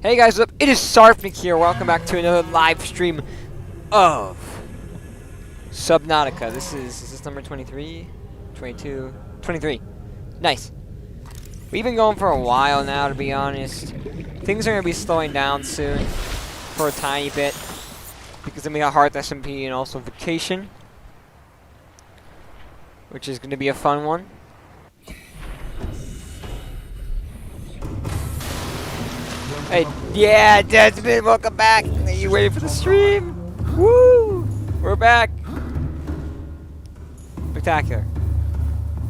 Hey guys, what's up? It is Sarfnic here. Welcome back to another live stream of Subnautica. Is this number 23? 22? 23. Nice. We've been going for a while now, to be honest. Things are going to be slowing down soon for a tiny bit. Because then we got Harth SMP and also Vacation. Which is going to be a fun one. Hey, yeah, Desmond, welcome back. Are you waiting for the stream? Woo! We're back. Spectacular.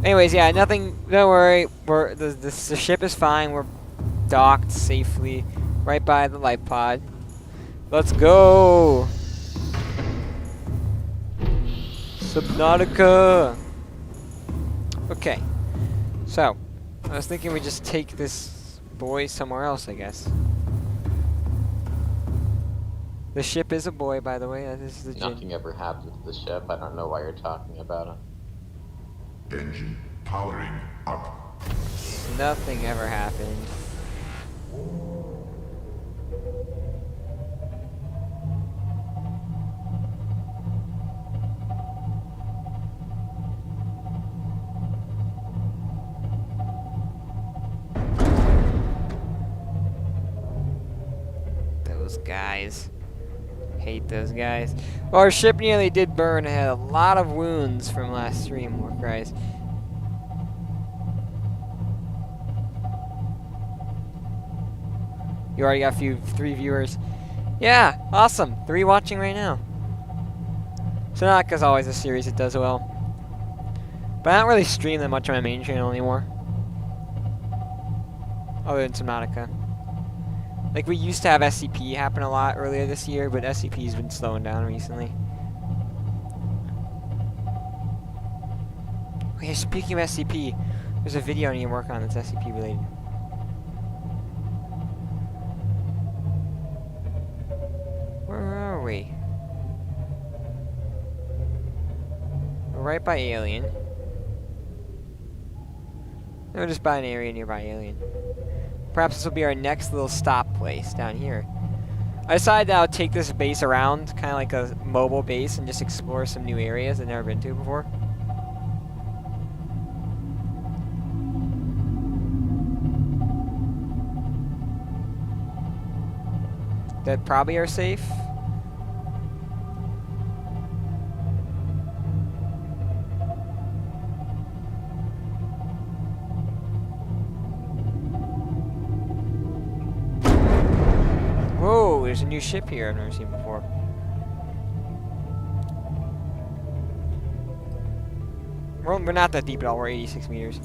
Anyways, yeah, nothing. Don't worry. The ship is fine. We're docked safely right by the light pod. Let's go. Subnautica. Okay. So, I was thinking we just take this boy somewhere else, I guess. The ship is a boy, by the way. This is the Nothing ever happened to the ship. I don't know why you're talking about it. Engine powering up. Nothing ever happened. Those guys. Hate those guys. Well, our ship nearly did burn. It had a lot of wounds from last stream, more cries. You already got 3 viewers. Yeah, awesome. 3 watching right now. Subnautica's always a series that does well. But I don't really stream that much on my main channel anymore. Other than Subnautica. Like, we used to have SCP happen a lot earlier this year, but SCP's been slowing down recently. Okay, speaking of SCP, there's a video I need to work on that's SCP related. Where are we? We're right by Alien. No, just by an area nearby Alien. Perhaps this will be our next little stop place down here. I decided that I'll take this base around, kind of like a mobile base, and just explore some new areas I've never been to before. That probably are safe. Whoa, there's a new ship here I've never seen before. We're not that deep at all, we're 86 meters.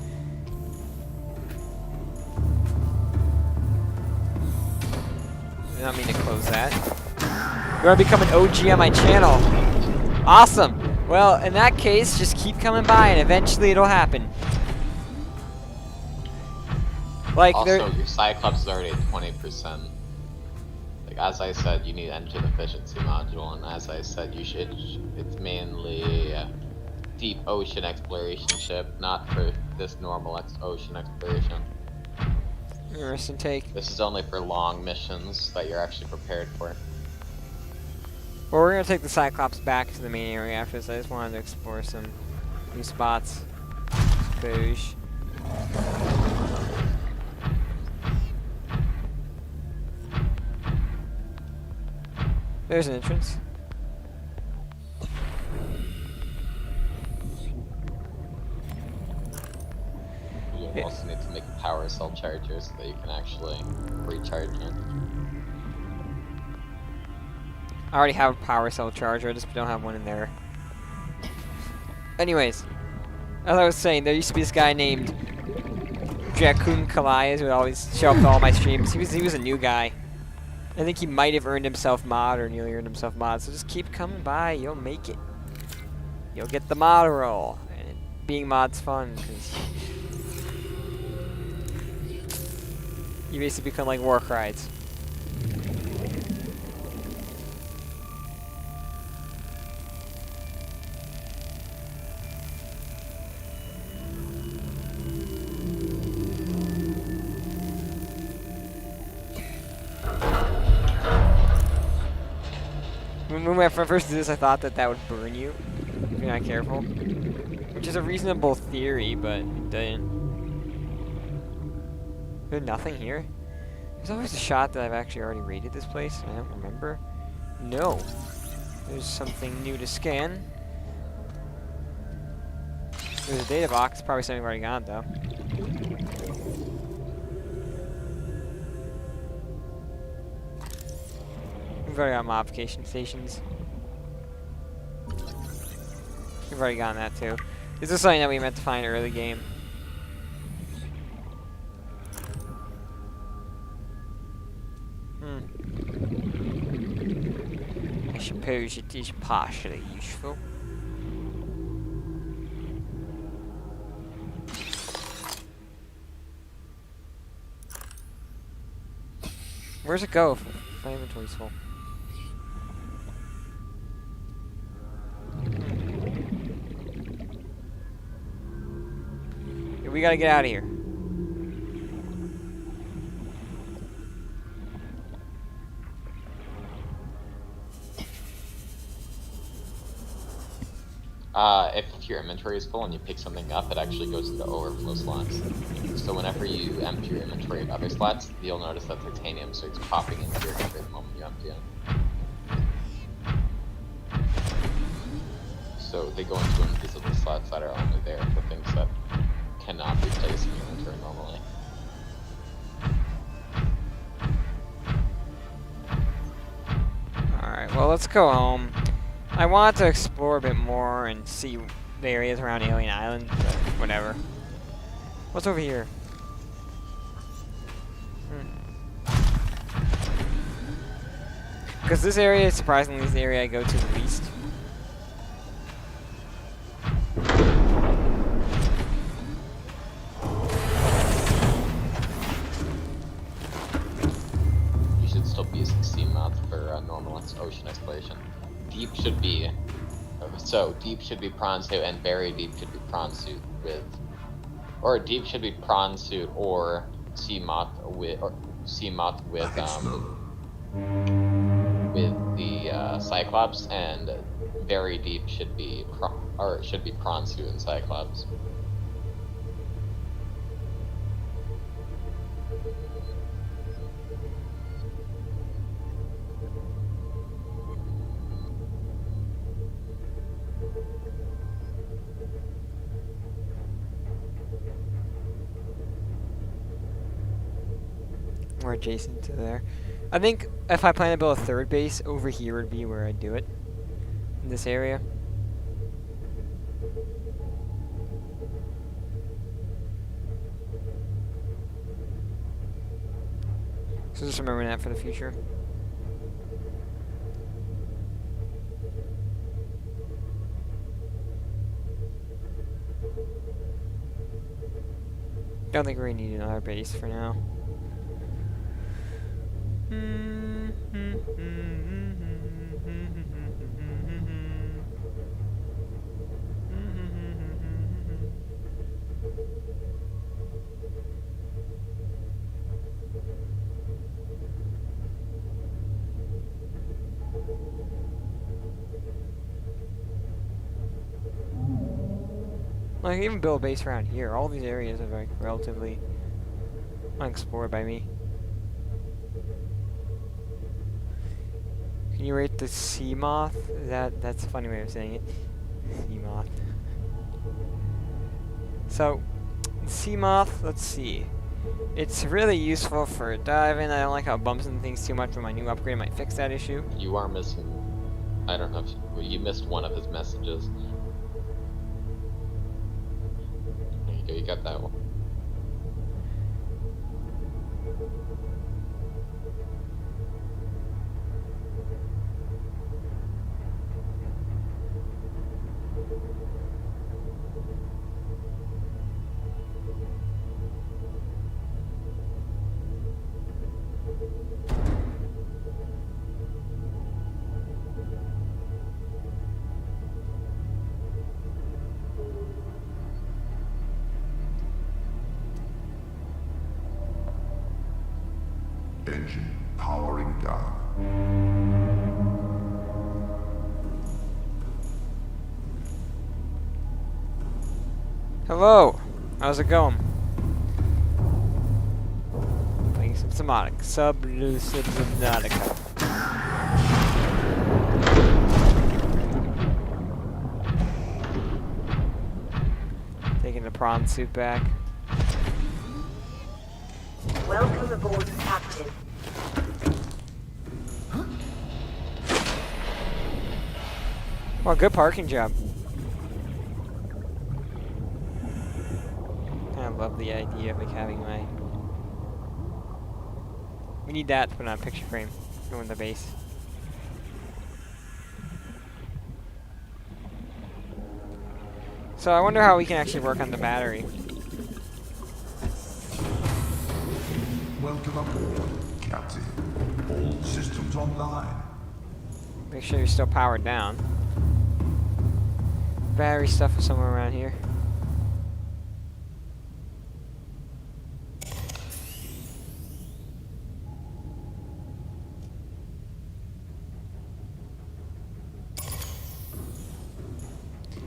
I don't mean to close that. You want to become an OG on my channel? Awesome! Well, in that case, just keep coming by and eventually it'll happen. Like, also, your Cyclops is already at 20%. As I said, you need engine efficiency module, and as I said, it's mainly a deep ocean exploration ship, not for this normal ocean exploration. Interesting take. This is only for long missions that you're actually prepared for. Well, we're gonna take the Cyclops back to the main area after this. I just wanted to explore some new spots. Boosh. There's an entrance. You also need to make a power cell charger so that you can actually recharge it. I already have a power cell charger, I just don't have one in there. Anyways, as I was saying, there used to be this guy named Jakun Kalai who would always show up to all my streams. He was a new guy. I think he might have earned himself mod or nearly earned himself mod, so just keep coming by, you'll make it. You'll get the mod roll. And being mod's fun, because you basically become like war crides. When I first did this, I thought that would burn you if you're not careful. Which is a reasonable theory, but it didn't. There's nothing here? There's always a shot that I've actually already raided this place, and I don't remember. No. There's something new to scan. There's a data box, probably something I've already got, though. We've already got modification stations. We've already gotten that, too. This is something that we meant to find early game. I suppose it is partially useful. Where's it go if my inventory's full? Yeah, we gotta get out of here. If your inventory is full and you pick something up, it actually goes into overflow slots. So whenever you empty your inventory of other slots, you'll notice that titanium starts popping into your inventory the moment you empty it. So they go into invisible slots that are only there for things that cannot be placed in your inventory normally. Alright, well, let's go home. I want to explore a bit more and see the areas around Alien Island, but whatever. What's over here? Because this area, surprisingly, is the area I go to the least. You should still be using sea moth for normal ocean exploration. Deep should be deep should be prawn suit, and very deep should be prawn suit with, or deep should be prawn suit or sea moth with the Cyclops, and very deep should be prawn suit and Cyclops. We're adjacent to there. I think if I plan to build a third base, over here would be where I'd do it. In this area. So just remember that for the future. Don't think we need another base for now. I can even build a base around here. All these areas are like relatively unexplored by me. Can you rate the sea moth? That's a funny way of saying it. Sea moth. So, sea moth, let's see. It's really useful for diving. I don't like how it bumps into things too much, but my new upgrade might fix that issue. You are missing, I don't know if you missed one of his messages. There you go, you got that one. Engine powering down. Hello. How's it going? Playing some Subnautica. Taking the prawn suit back. Welcome aboard, Captain. Well, good parking job. I love the idea of like having my. We need that to put on a picture frame. Go in the base. So I wonder how we can actually work on the battery. Welcome aboard, Captain. All systems online. Make sure you're still powered down. Battery stuff is somewhere around here.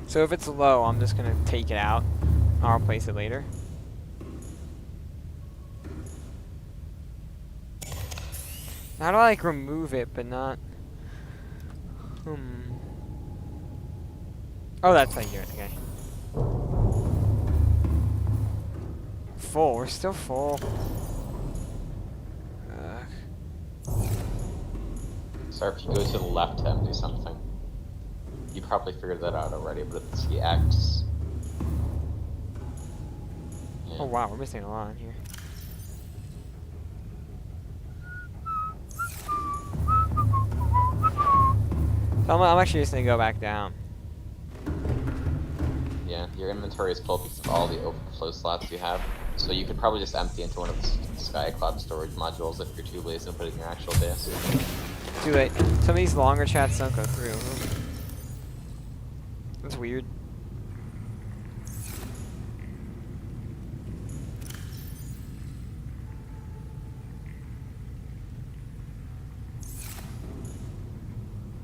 So if it's low, I'm just gonna take it out. I'll replace it later. How do I like remove it but not? Oh, that's how you do it. Okay. Full. We're still full. So if you go to the left to empty something, you probably figured that out already, but it's the X. Yeah. Oh wow, we're missing a lot in here. So I'm actually just gonna go back down. Yeah, your inventory is full because of all the overflow slots you have. So you could probably just empty into one of the Skycloud storage modules if you're too lazy to put it in your actual base. Too late. Some of these longer chats don't go through. That's weird.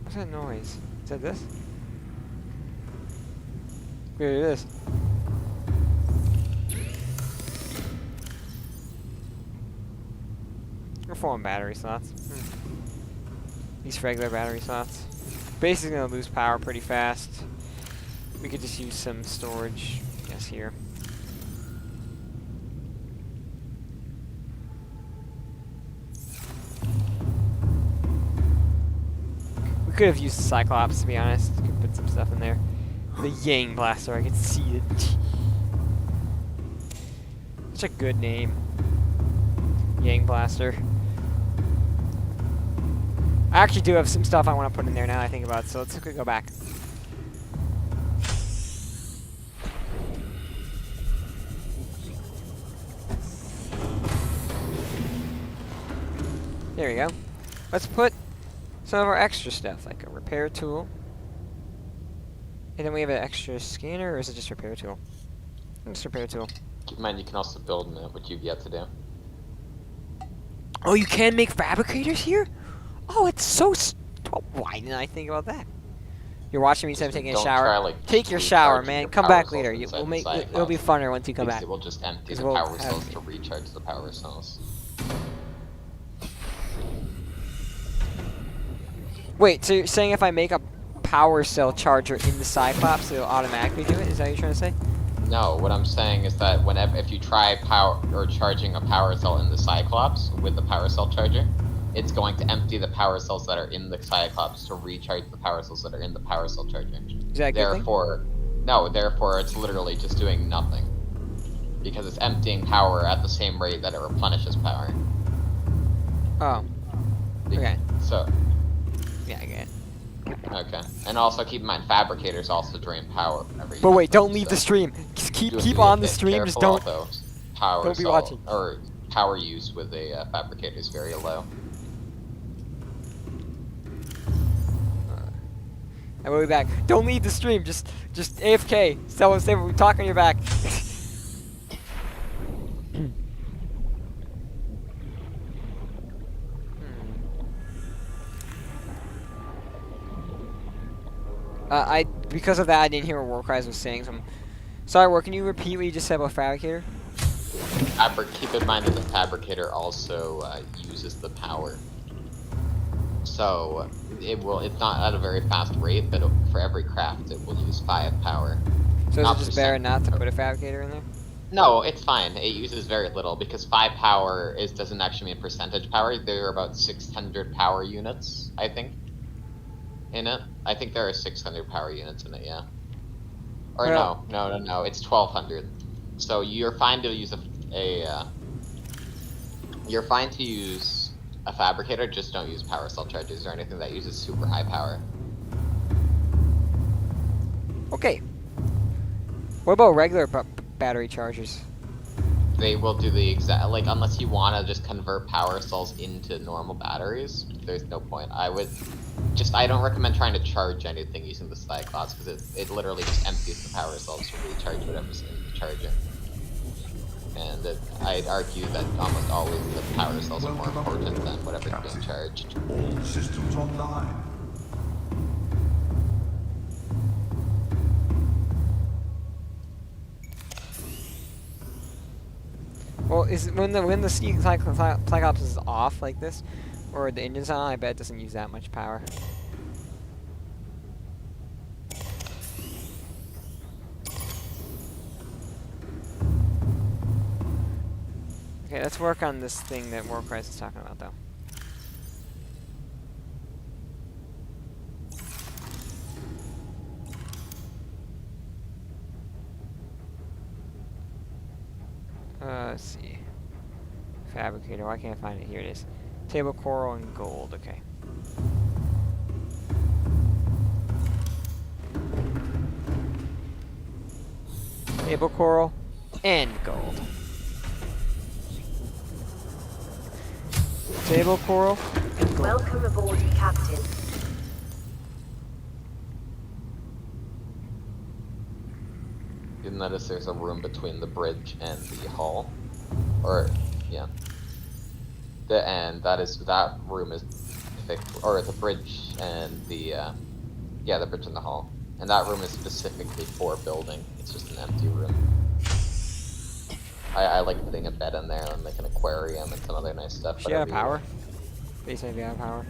What's that noise? Is that this? Weird, it is. We're full on battery slots. These regular battery slots. Basically gonna lose power pretty fast. We could just use some storage, I guess, here. We could have used the Cyclops, to be honest. Could put some stuff in there. The Yang Blaster, I could see it. Such a good name. Yang Blaster. I actually do have some stuff I want to put in there now that I think about it, so let's quickly go back. There we go. Let's put some of our extra stuff, like a repair tool. And then we have an extra scanner, or is it just repair tool? Just repair tool. Keep in mind you can also build in it, which you've yet to do. Oh, you can make fabricators here? Oh, it's so why didn't I think about that? You're watching me instead of taking a shower. Try, like, Take your shower, recharging man. your Come power back cells later. inside We'll the make Cyclops, it'll be funner once you come because back. it will just empty 'Cause the we'll power have- cells to recharge the power cells. Wait, so you're saying if I make a power cell charger in the Cyclops, it'll automatically do it? Is that what you're trying to say? No, what I'm saying is that if you try power or charging a power cell in the Cyclops with the power cell charger, it's going to empty the power cells that are in the Cyclops to recharge the power cells that are in the power cell charger. Is that a good thing? Therefore it's literally just doing nothing. Because it's emptying power at the same rate that it replenishes power. Oh. Okay. So, Yeah, I get it. okay. And also keep in mind, fabricators also drain power whenever you But use wait, them, don't leave the so stream. Just you have to keep be a on the bit stream. Just careful, don't. although power don't be cell, watching. or power use with a fabricator is very low. I will be back. Don't leave the stream. Just AFK. Stay. We talk on your back. Because of that, I didn't hear what Warcries was saying, so I'm Sorry, War, can you repeat what you just said about fabricator? Keep in mind that the fabricator also uses the power. So it's not at a very fast rate, but for every craft it will use 5 power. So is Not it just better percent. not to put a fabricator in there? No, it's fine. It uses very little because 5 power doesn't actually mean percentage power. There are about 600 power units, I think, in it. I think there are 600 power units in it, yeah. Or Well- no, it's 1200. So you're fine to use you're fine to use a fabricator, just don't use power cell charges or anything that uses super high power. Okay. What about regular battery chargers? They will do the exact, like, unless you want to just convert power cells into normal batteries, there's no point. I don't recommend trying to charge anything using the Cyclops, because it literally just empties the power cells to recharge whatever's in the charger. And I'd argue that almost always the power cells are more important than whatever's being charged. All systems online. Well, is when the Cyclops is off like this, or the engine's on, I bet it doesn't use that much power. Okay, let's work on this thing that Warcry is talking about, though. Let's see. Fabricator. Why can't I find it? Here it is. Table coral and gold. Okay. Table coral and gold. Table coral and gold. Welcome aboard, Captain. You'll notice there's a room between the bridge and the hall. Or, yeah. That room is fixed, or the bridge and the bridge and the hall. And that room is specifically for building. It's just an empty room. I like putting a bed in there and like an aquarium and some other nice stuff. She out of power? Base may be out of power.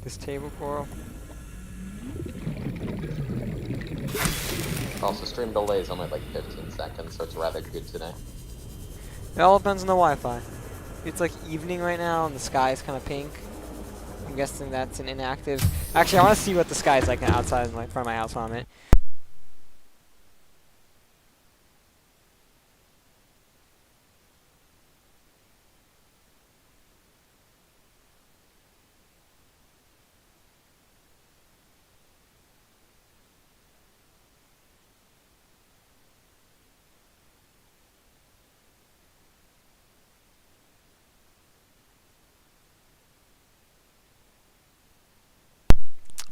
This table coral. Also, stream delay is only like 15 seconds, so it's rather good today. It all depends on the Wi-Fi. It's like evening right now, and the sky is kind of pink. I'm guessing that's an inactive. Actually, I want to see what the sky is like outside, like front of my house while I'm in it.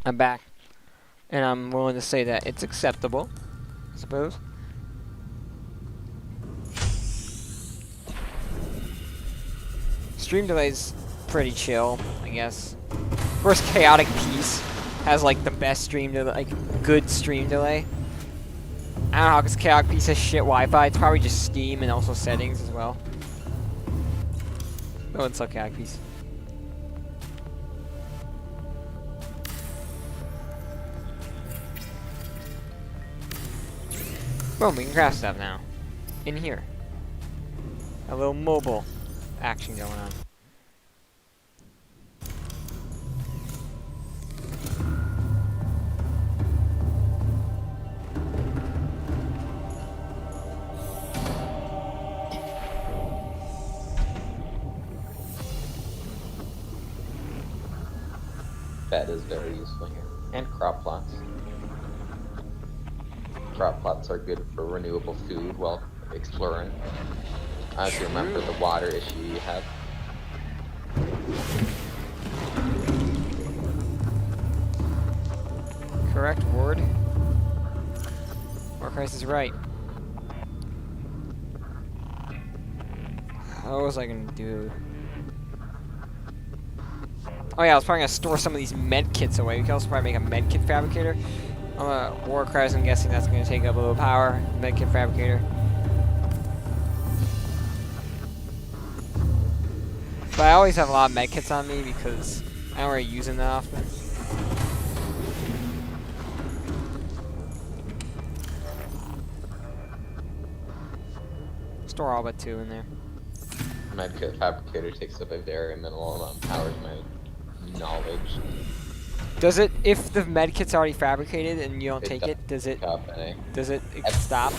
I'm back, and I'm willing to say that it's acceptable, I suppose. Stream delay's pretty chill, I guess. Of course, Chaotic Peace has like the best stream delay, like good stream delay. I don't know how, because Chaotic Peace has shit Wi-Fi. It's probably just Steam and also settings as well. Oh, it's okay, Chaotic Peace. Boom, we can craft stuff now. In here. A little mobile action going on. That is very useful here. And crop plots. Crop plots are good for renewable food while exploring. As you remember the water issue you had. Correct word. Warcry is right. What was I gonna do? Oh yeah, I was probably gonna store some of these med kits away. We can also probably make a med kit fabricator. I'm a Warcry, I'm guessing that's gonna take up a little power. Med kit fabricator. But I always have a lot of med kits on me because I don't really use them that often. Store all but 2 in there. Medkit fabricator takes up a very minimal amount of power to my knowledge. Does it, if the med kit's already fabricated and you don't It take doesn't it, does it take up any. stop?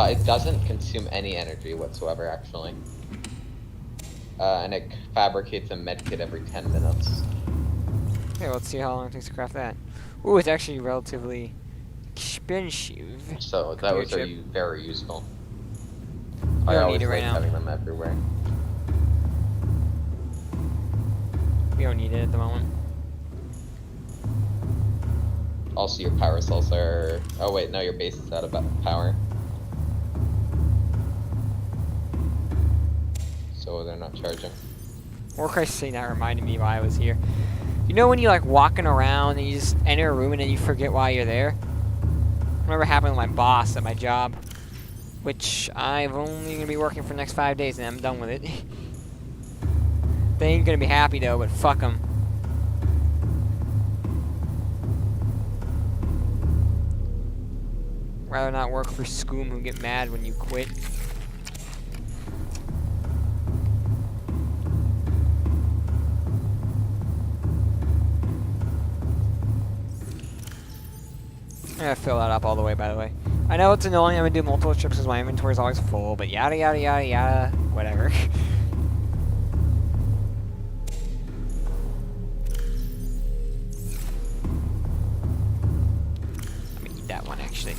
It doesn't consume any energy whatsoever, actually. And it fabricates a medkit every 10 minutes. Okay, let's see how long it takes to craft that. Ooh, it's actually relatively expensive. So those are very useful. We I don't always need it right like now. having them everywhere. We don't need it at the moment. Also, your power cells are... Oh wait, no, your base is out of power. So they're not charging. Warcry saying that reminded me why I was here. You know when you're like walking around and you just enter a room and then you forget why you're there? I remember happening with my boss at my job. Which I'm only gonna be working for the next 5 days and I'm done with it. They ain't gonna be happy though, but fuck them. Rather not work for Scoom who get mad when you quit. I'm gonna fill that up all the way, by the way. I know it's annoying, I'm gonna do multiple trips because my inventory is always full, but yada yada yada yada, whatever. Let me eat that one, actually.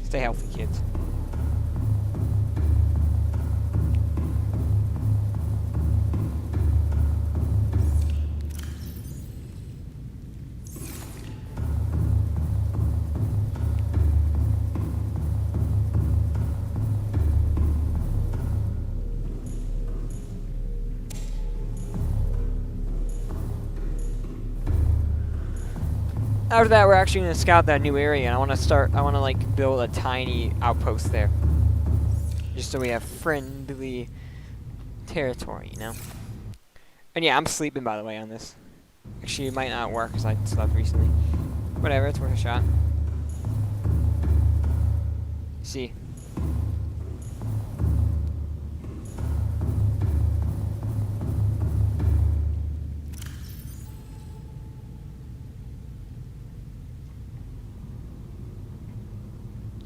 Stay healthy, kids. After that, we're actually gonna scout that new area, and I wanna like build a tiny outpost there. Just so we have friendly territory, you know? And yeah, I'm sleeping, by the way, on this. Actually, it might not work, because I slept recently. Whatever, it's worth a shot. See.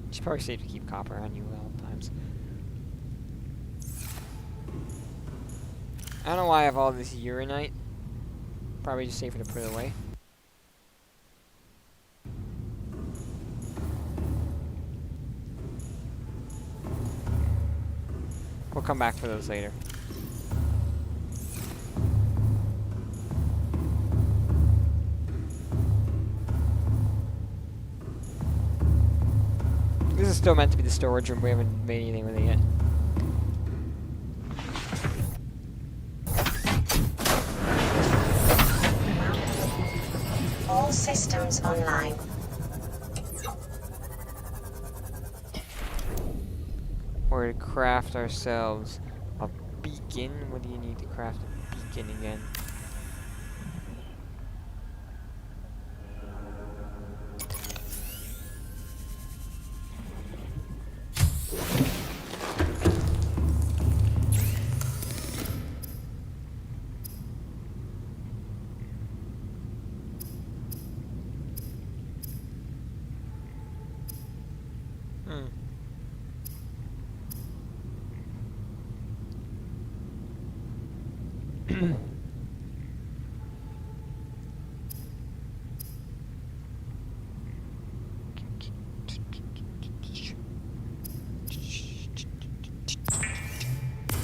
It's probably safe to keep copper on you at all times. I don't know why I have all this uranite. Probably just safer to put it away. We'll come back for those later. This is still meant to be the storage room. We haven't made anything with it yet. All systems online. Or to craft ourselves a beacon. What do you need to craft a beacon again?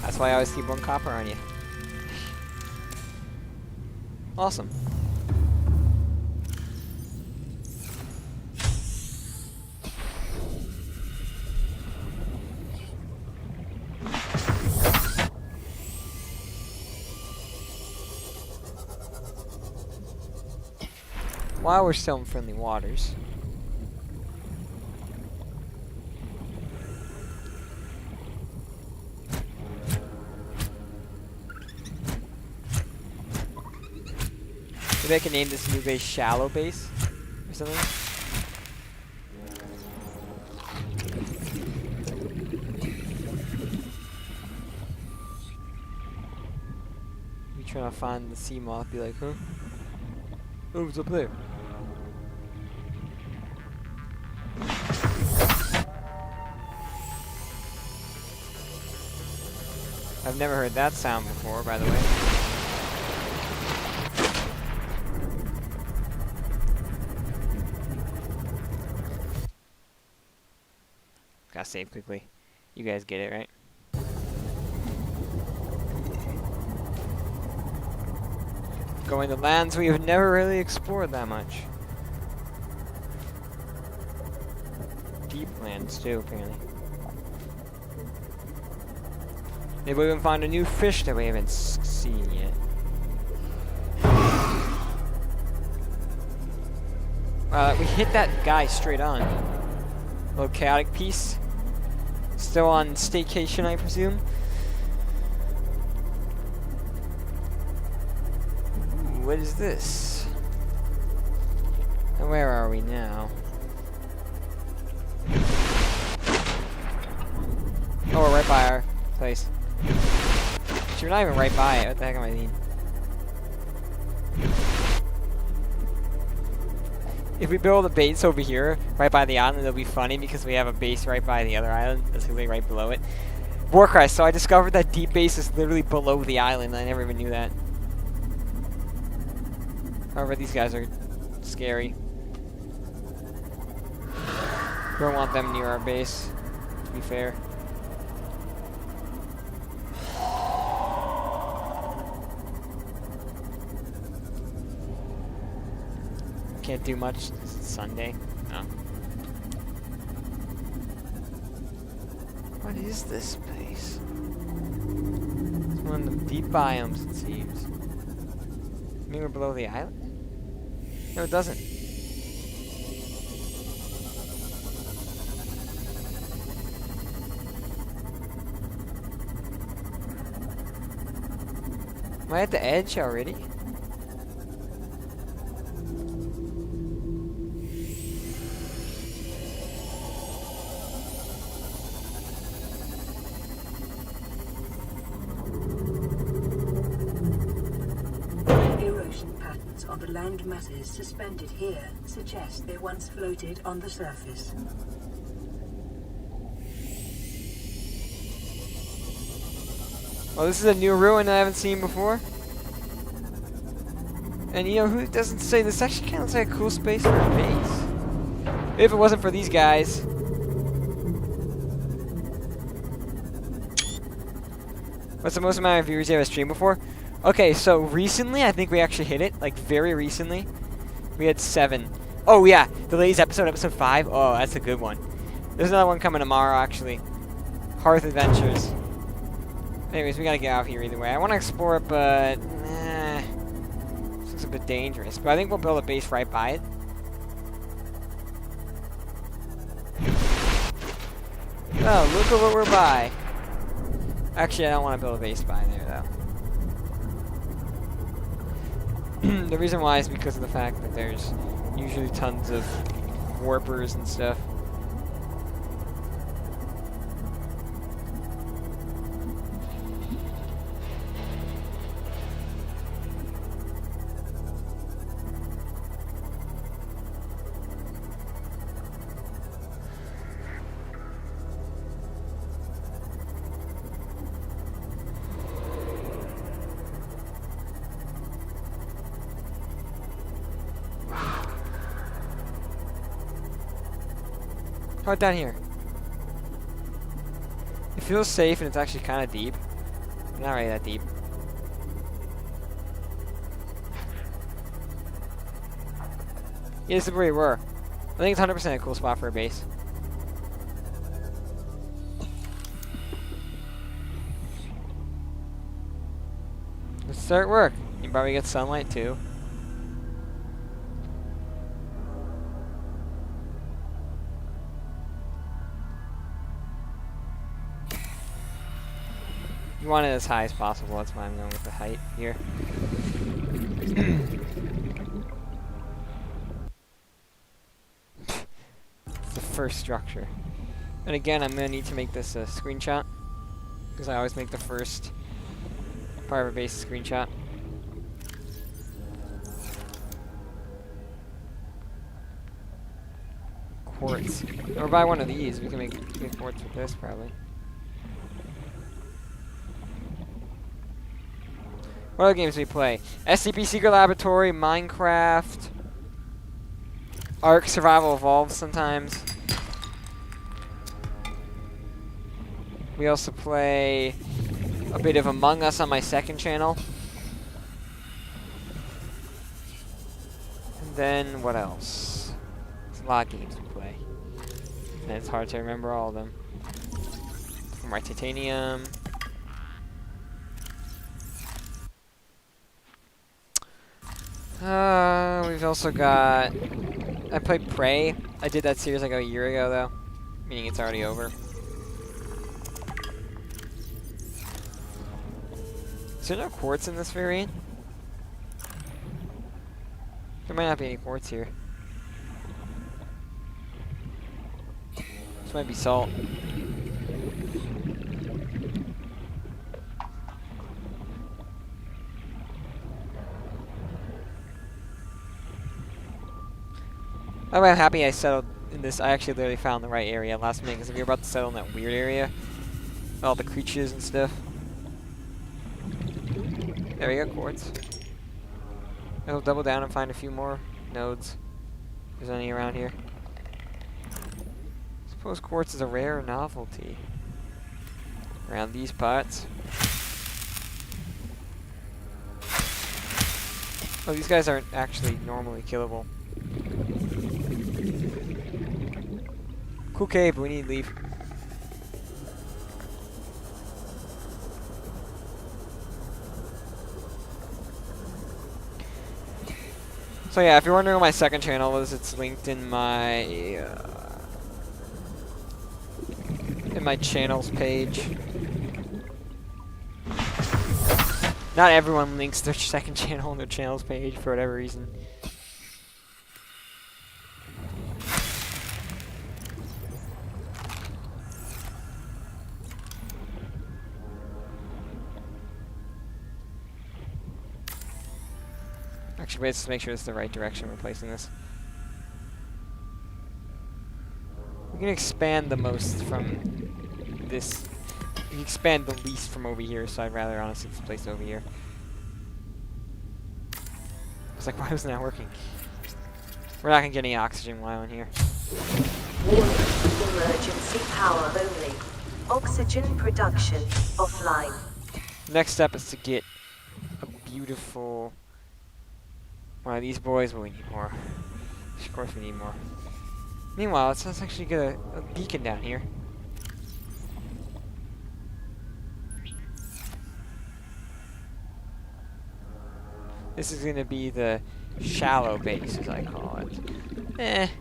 That's why I always keep 1 copper on you. Awesome. while we're still in friendly waters. Maybe I can name this new base Shallow Base or something. We trying to find the sea moth, be like, huh? Oh, it's up there. I've never heard that sound before, by the way. Gotta save quickly. You guys get it, right? Going to lands we have never really explored that much. Deep lands too, apparently. Maybe we can find a new fish that we haven't seen yet. We hit that guy straight on. A little chaotic piece. Still on staycation, I presume. Ooh, what is this? And where are we now? Oh, we're right by our place. We're not even right by it. What the heck am I mean? If we build a base over here, right by the island, it'll be funny because we have a base right by the other island. That's literally right below it. Warcry, so I discovered that deep base is literally below the island. I never even knew that. However, these guys are scary. We don't want them near our base, to be fair. Can't do much. It's Sunday. No. What is this place? It's one of the deep biomes, it seems. I mean, we're below the island? No, it doesn't. Am I at the edge already? On the land masses suspended here suggest they once floated on the surface. Well, this is a new ruin I haven't seen before. And you know, who doesn't say this actually kind of looks like a cool space for a base? If it wasn't for these guys. What's the most amount of viewers you have streamed before? Okay, so recently, I think we actually hit it. Like, very recently. We had 7. Oh, yeah. The latest episode, episode 5. Oh, that's a good one. There's another one coming tomorrow, actually. Hearth Adventures. Anyways, we gotta get out of here either way. I want to explore it, but... this looks a bit dangerous. But I think we'll build a base right by it. Oh, look at what we're by. Actually, I don't want to build a base by there, though. The reason why is because of the fact that there's usually tons of warpers and stuff. How about down here? It feels safe and it's actually kind of deep. Not really that deep. Yeah, this is where we were. I think it's 100% a cool spot for a base. Let's start work. You probably get sunlight too. You want it as high as possible, that's why I'm going with the height here. It's the first structure. And again, I'm going to need to make this a screenshot, because I always make the first part of a base screenshot. Quartz. Or buy one of these, we can make quartz with this probably. What other games do we play? SCP Secret Laboratory, Minecraft, Ark Survival Evolved sometimes. We also play a bit of Among Us on my second channel. And then what else? There's a lot of games we play. And it's hard to remember all of them. From our titanium. We've also got... I played Prey. I did that series like a year ago though. Meaning it's already over. Is there no quartz in this variant? There might not be any quartz here. This might be salt. By the way, I'm happy I settled in this. I actually literally found the right area last minute, because if you're about to settle in that weird area, with all the creatures and stuff. There we go, quartz. I'll double down and find a few more nodes. If there's any around here. Suppose quartz is a rare novelty around these parts. Oh, these guys aren't actually normally killable. Cool cave, but we need to leave. So yeah, if you're wondering what my second channel is, it's linked in my channels page. Not everyone links their second channel on their channels page for whatever reason. Actually, let's make sure it's the right direction we're placing this. We can expand the most from this. We can expand the least from over here, so I'd rather honestly just place it over here. It's like, why wasn't that working? We're not gonna get any oxygen while in here. Warning, emergency power only. Oxygen production offline. Next step is to get a beautiful one of these boys, but we need more. Of course we need more. Meanwhile, let's actually get a beacon down here. This is going to be the shallow base, as I call it.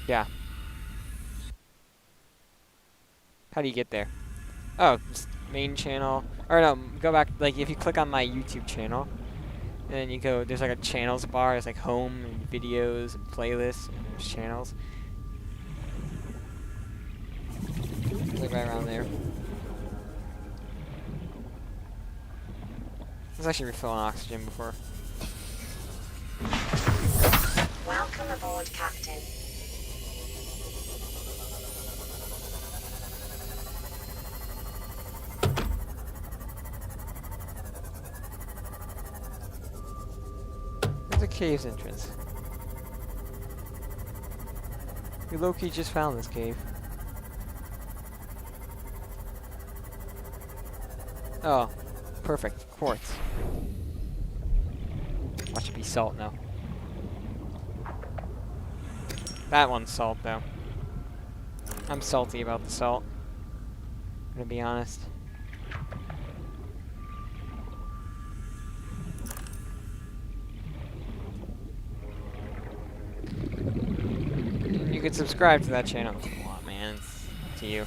Yeah. How do you get there? Oh, just main channel. Or no, go back, like if you click on my YouTube channel, and then you go, there's like a channels bar, there's like home and videos and playlists, and there's channels. It's like right around there. Let's actually refill on oxygen before. Welcome aboard, Captain. There's a cave's entrance. We low-key just found this cave. Oh, perfect. Quartz. Watch it be salt now. That one's salt, though. I'm salty about the salt. I'm gonna be honest. You can subscribe to that channel if you want, man. It's up to you.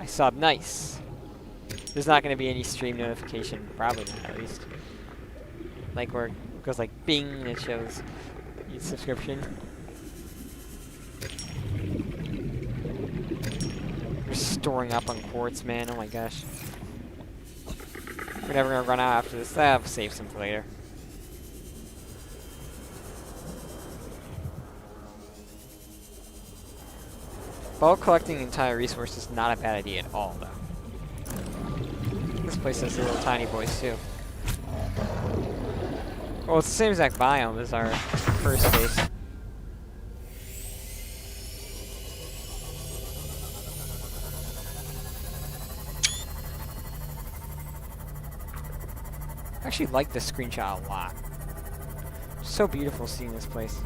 I sub. Nice. There's not going to be any stream notification. Probably not, at least. Like where it goes like bing and it shows each subscription. We're storing up on quartz, man. Oh my gosh. We're never going to run out after this. I'll save some for later. Bulk collecting entire resources is not a bad idea at all, though. This place has little tiny boys, too. Well, it's the same exact biome as our first base. I actually like this screenshot a lot. It's so beautiful seeing this place.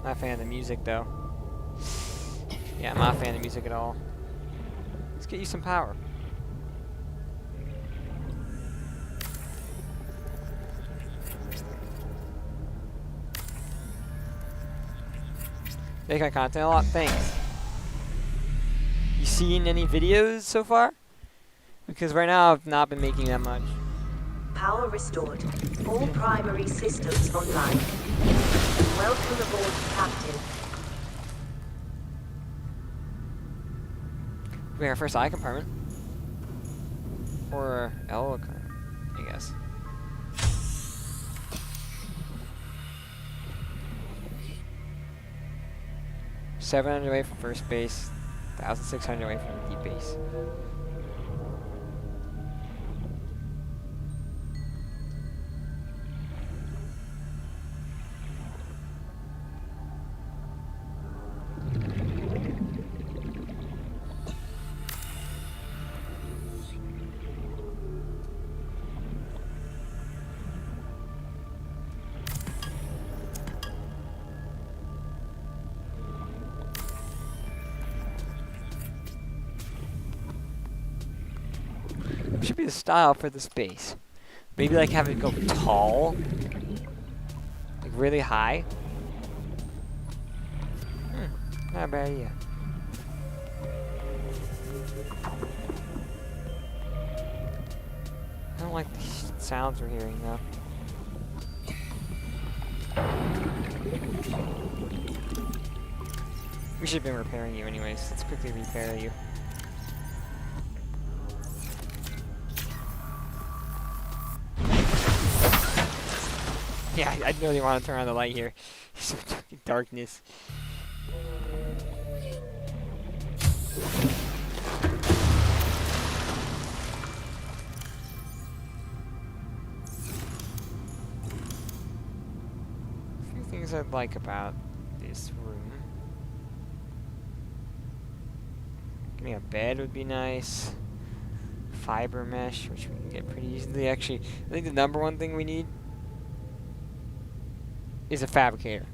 Not a fan of the music, though. Yeah, I'm not a fan of the music at all. Let's get you some power. Make my content a lot? Thanks. You seen any videos so far? Because right now I've not been making that much. Power restored. All primary systems online. Welcome aboard, Captain. We our first I compartment. Or L compartment, I guess. $700 away from first base, 1,600 away from deep base. Should be the style for this base. Maybe like have it go tall, like really high. Not a bad idea. I don't like the sounds we're hearing though. We should have been repairing you anyways. Let's quickly repair you. Yeah, I really want to turn on the light here. So fucking darkness. A few things I'd like about this room. Getting a bed would be nice. Fiber mesh, which we can get pretty easily. Actually, I think the number one thing we need is a fabricator.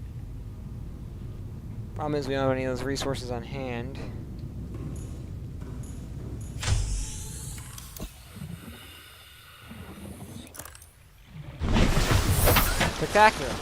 Problem is we don't have any of those resources on hand. Spectacular.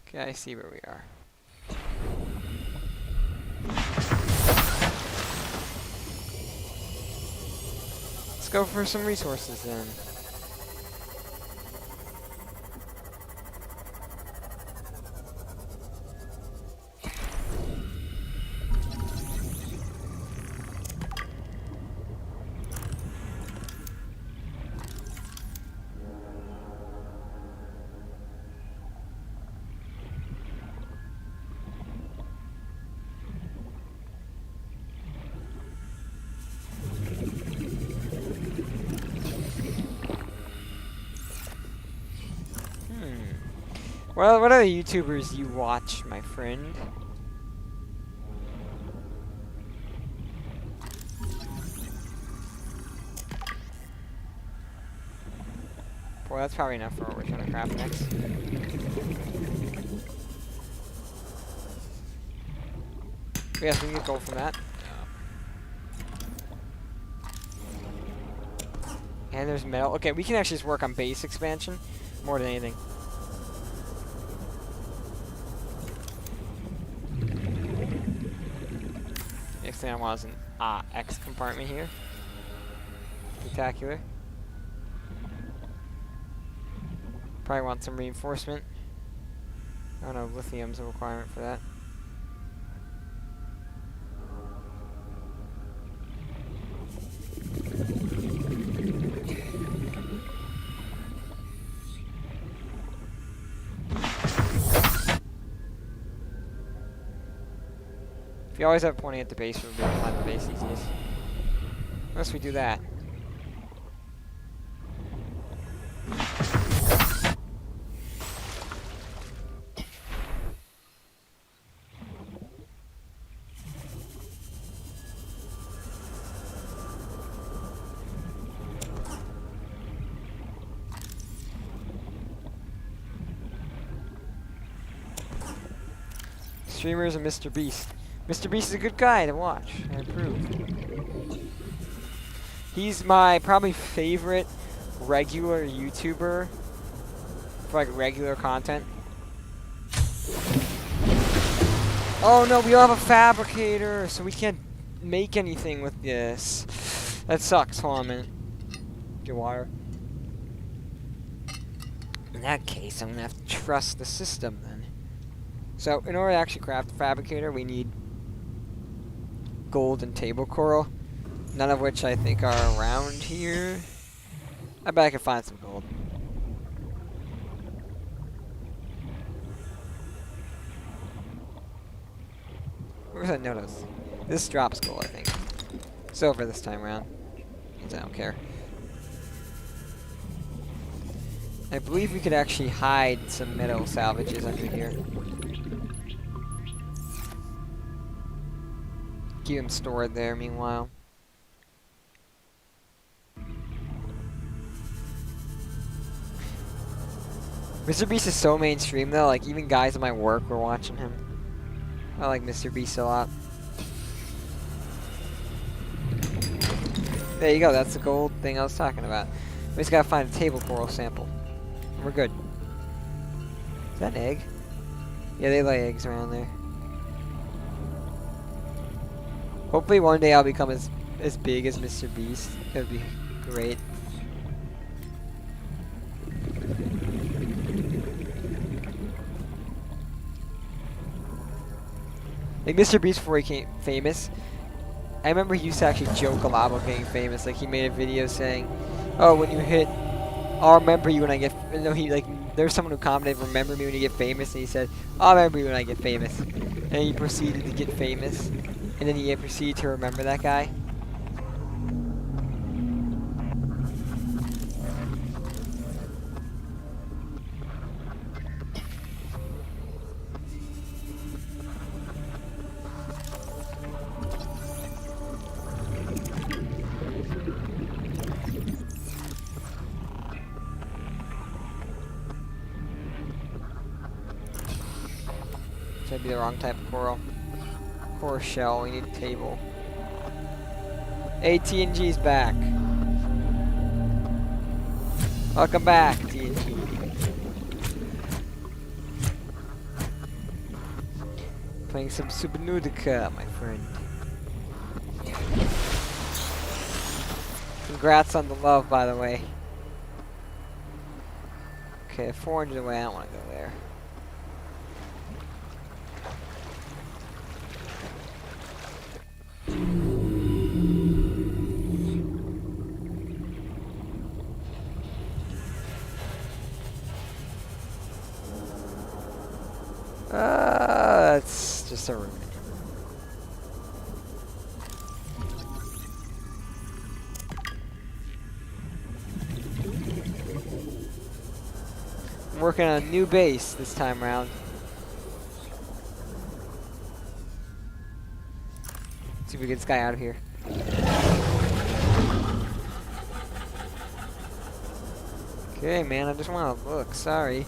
Okay, I see where we are. Let's go for some resources then. Well, what other YouTubers you watch, my friend? Boy, that's probably enough for what we're trying to craft next. Yes, we can get gold from that. And there's metal. Okay, we can actually just work on base expansion more than anything. Next thing I want is an X compartment here. Spectacular. Probably want some reinforcement. I don't know, lithium's a requirement for that. If you always have pointing at the base, we'll be able to find the base easiest. Unless we do that. Streamers and Mr. Beast. Mr. Beast is a good guy to watch. I approve. He's my probably favorite regular YouTuber for like regular content. Oh no, we don't have a fabricator, so we can't make anything with this. That sucks. Hold on a minute. Get water. In that case, I'm gonna have to trust the system then. So, in order to actually craft a fabricator, we need gold and table coral, none of which I think are around here. I bet I can find some gold. Where's that notice? This drops gold, I think. Silver this time around. Means I don't care. I believe we could actually hide some metal salvages under here. Keep them stored there, meanwhile. Mr. Beast is so mainstream, though. Like, even guys at my work were watching him. I like Mr. Beast a lot. There you go. That's the gold thing I was talking about. We just gotta find a table coral sample. And we're good. Is that an egg? Yeah, they lay eggs around there. Hopefully one day I'll become as big as Mr. Beast. That would be great. Like Mr. Beast before he became famous, I remember he used to actually joke a lot about getting famous. Like he made a video saying, "Oh, when you hit, I'll remember you when I get." No, he like there's someone who commented, "Remember me when you get famous," and he said, "I'll remember you when I get famous." And he proceeded to get famous. And then he proceeded to remember that guy. Should be the wrong type of coral. Core shell, we need a table. AT&G's back. Welcome back, TNG. Playing some Subnautica, my friend. Congrats on the love, by the way. Okay, 400 away, I don't want to go there. That's just a ruin. working on a new base this time around. Let's see if we get this guy out of here. Okay, man, I just want to look. Sorry.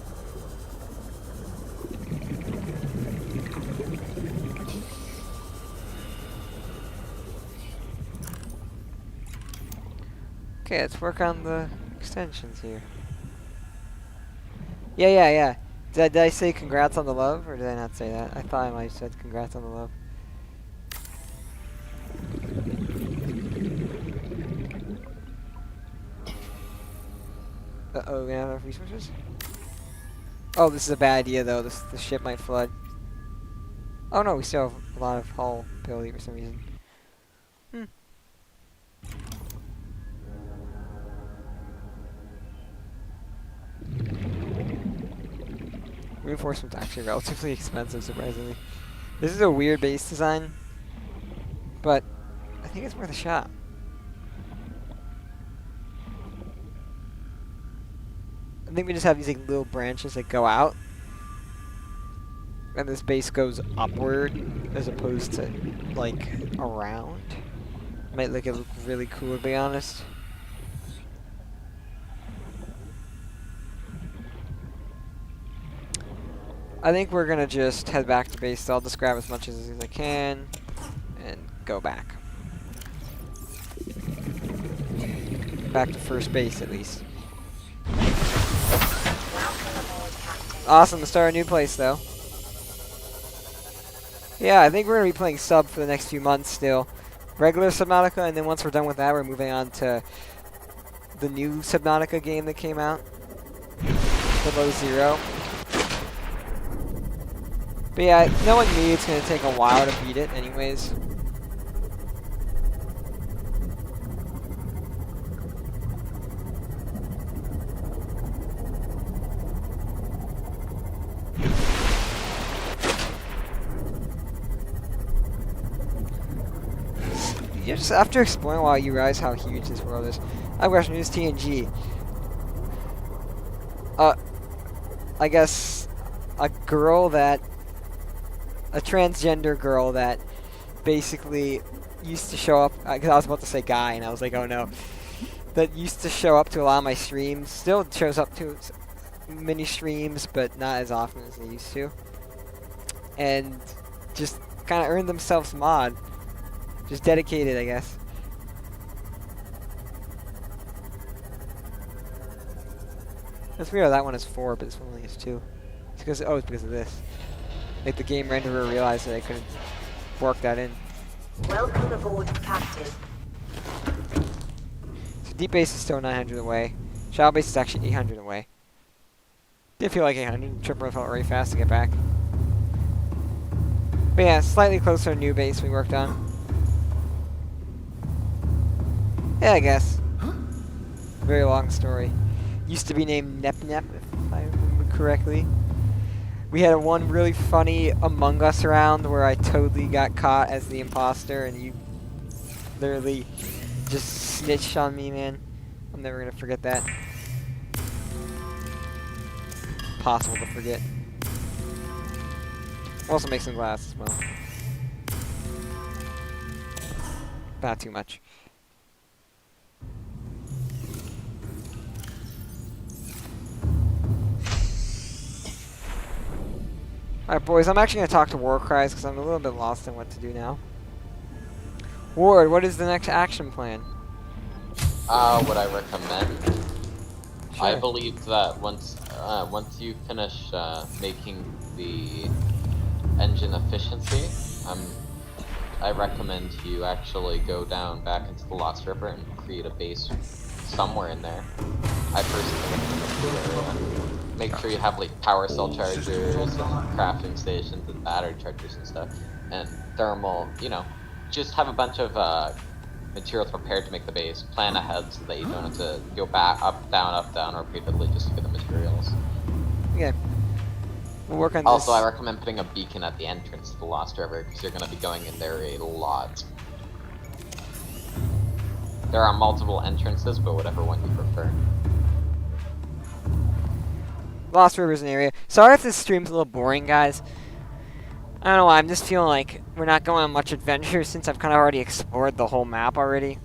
Okay, let's work on the extensions here. Yeah. Did I say congrats on the love, or did I not say that? I thought I might have said congrats on the love. Uh-oh, we have enough resources? Oh, this is a bad idea, though. The ship might flood. Oh, no, we still have a lot of hull ability for some reason. Reinforcement's actually relatively expensive, surprisingly. This is a weird base design, but I think it's worth a shot. I think we just have these like little branches that go out, and this base goes upward as opposed to like around. Might look really cool, to be honest. I think we're gonna just head back to base, so I'll just grab as much as I can and go back. Back to first base, at least. Awesome to start a new place, though. Yeah, I think we're gonna be playing sub for the next few months still. Regular Subnautica, and then once we're done with that, we're moving on to the new Subnautica game that came out. Below Zero. But yeah, knowing me, it's going to take a while to beat it anyways. You just, after exploring a while, you realize how huge this world is. I have a question, who's TNG? I guess a girl that... a transgender girl that basically used to show up, because I was about to say guy, and I was like, oh no. That used to show up to a lot of my streams, still shows up to many streams, but not as often as they used to. And just kind of earned themselves mod. Just dedicated, I guess. That's weird, that one is 4, but this one only has 2. It's because, oh, it's because of this. Like the game renderer realized that I couldn't work that in. Welcome aboard, Captain. So deep base is still 900 away. Shallow base is actually 800 away. Did feel like 800. Tripper felt very fast to get back. But yeah, slightly closer to new base we worked on. Yeah, I guess. Very long story. Used to be named Nep Nep, if I remember correctly. We had one really funny Among Us round where I totally got caught as the imposter, and you literally just snitched on me, man. I'm never gonna forget that. Possible to forget. Also make some glass as well. Not too much. Alright, boys, I'm actually going to talk to Warcries because I'm a little bit lost in what to do now. Ward, what is the next action plan? What I recommend? Sure. I believe that once you finish making the engine efficiency, I recommend you actually go down back into the Lost River and create a base somewhere in there. I personally recommend a blue area. Make sure you have like power cell chargers and crafting stations and battery chargers and stuff, and thermal. You know, just have a bunch of materials prepared to make the base. Plan ahead so that you don't have to go back up down repeatedly just to get the materials. Yeah. We'll work on Also, this. I recommend putting a beacon at the entrance to the Lost River because you're going to be going in there a lot. There are multiple entrances, but whatever one you prefer. Lost River's an area. Sorry if this stream's a little boring, guys. I don't know why, I'm just feeling like we're not going on much adventure since I've kind of already explored the whole map already.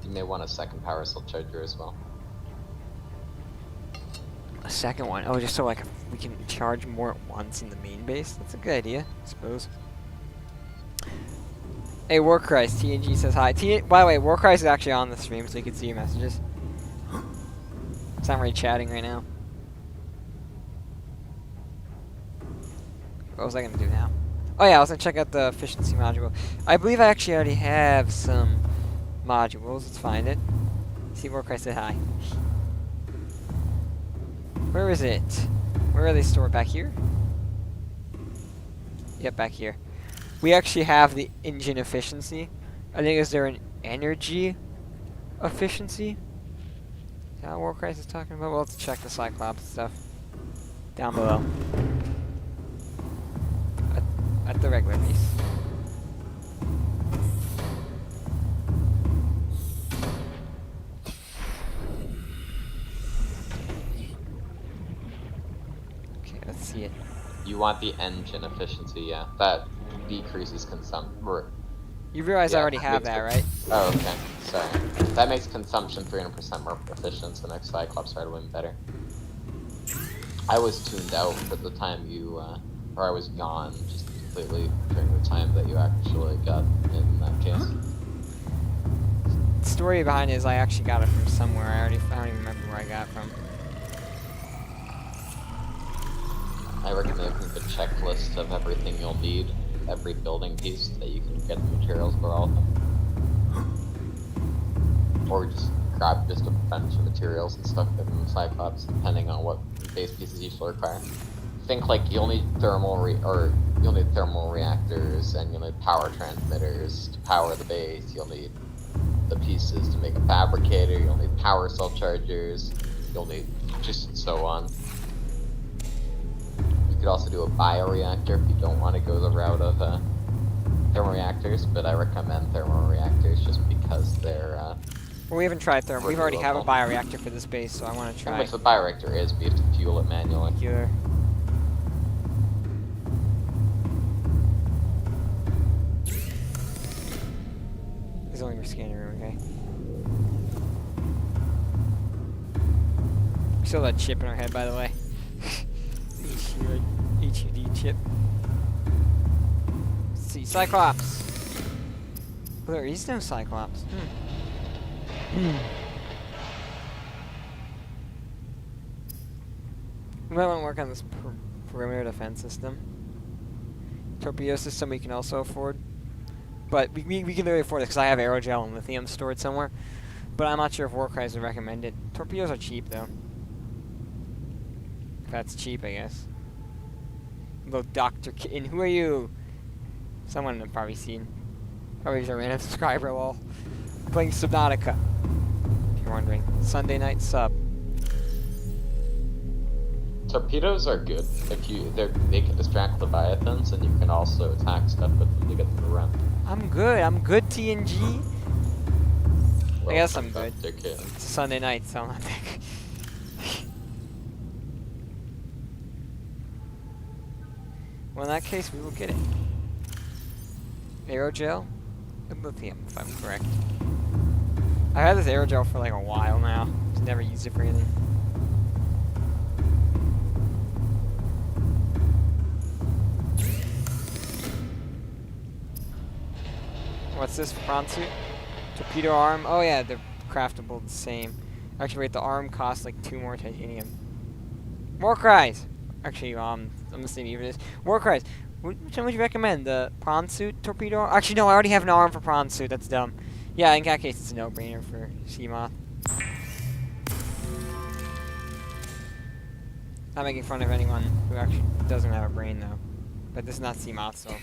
You may want a second power cell charger as well. A second one? Oh, just so like we can charge more at once in the main base? That's a good idea, I suppose. Hey, Warchrist, TNG says hi. By the way, Warchrist is actually on the stream, so you can see your messages. It's not really chatting right now. What was I gonna do now? Oh yeah, I was gonna check out the efficiency module. I believe I actually already have some modules. Let's find it. See, Warchrist said hi. Where is it? Where are they stored? Back here? Yep, back here. We actually have the engine efficiency. I think is there an energy efficiency? Is that what Warchrist is talking about? We'll have to check the Cyclops stuff down below. At the regular base. Okay, let's see it. You want the engine efficiency, yeah. That decreases consumption. You realize I already have makes that, right? Oh, okay. Sorry. That makes consumption 300% more efficient, so next Cyclops ride will win better. I was tuned out for the time you, or I was gone just completely during the time that you actually got in that case. The story behind it is I actually got it from somewhere. I don't even remember where I got it from. I recommend looking at the checklist of everything you'll need, every building piece that you can get the materials for all of them. Or just grab just a bunch of materials and stuff in the Cyclops, depending on what base pieces you still require. Think like you'll need thermal reactors, and you'll need power transmitters to power the base. You'll need the pieces to make a fabricator. You'll need power cell chargers. You'll need just so on. You could also do a bioreactor if you don't want to go the route of thermoreactors, but I recommend thermoreactors just because they're Well, we haven't tried thermal. We already have a renewable. bioreactor for this base, so I want to try. Which the bioreactor is, but you have to fuel it manually. Nuclear. There's only your scanner room, okay? We still have that chip in our head, by the way. HUD chip. Let's see, Cyclops. Oh, there is no Cyclops. We might want to work on this perimeter defense system. Torpedo system we can also afford. But we can literally afford it because I have aerogel and lithium stored somewhere. But I'm not sure if Warcry would recommend it. Torpedoes are cheap though. If that's cheap, I guess. Hello, Dr. Kitten. Who are you? Someone I've probably seen. Probably just a random subscriber, lol. Playing Subnautica. If you're wondering. Sunday night sub. Torpedoes are good if they can distract Leviathans, and you can also attack stuff with them to get them to run. I'm good, TNG. Well, I guess I'm good. Dr. Kitten. It's a Sunday night, so I'm not that good. Well, in that case, we will get it. Aerogel and lithium, if I'm correct. I've had this aerogel for like a while now. Just never used it for anything. What's this prawn suit? Torpedo arm. Oh yeah, they're craftable the same. Actually, wait, the arm costs like 2 more titanium. More cries. Actually, I'm listening even this. More cries. Which one would you recommend? The prawn suit torpedo arm? Actually, no, I already have an arm for prawn suit. That's dumb. Yeah, in that case, it's a no-brainer for Seamoth. Not making fun of anyone who actually doesn't have a brain, though. But this is not Seamoth, so.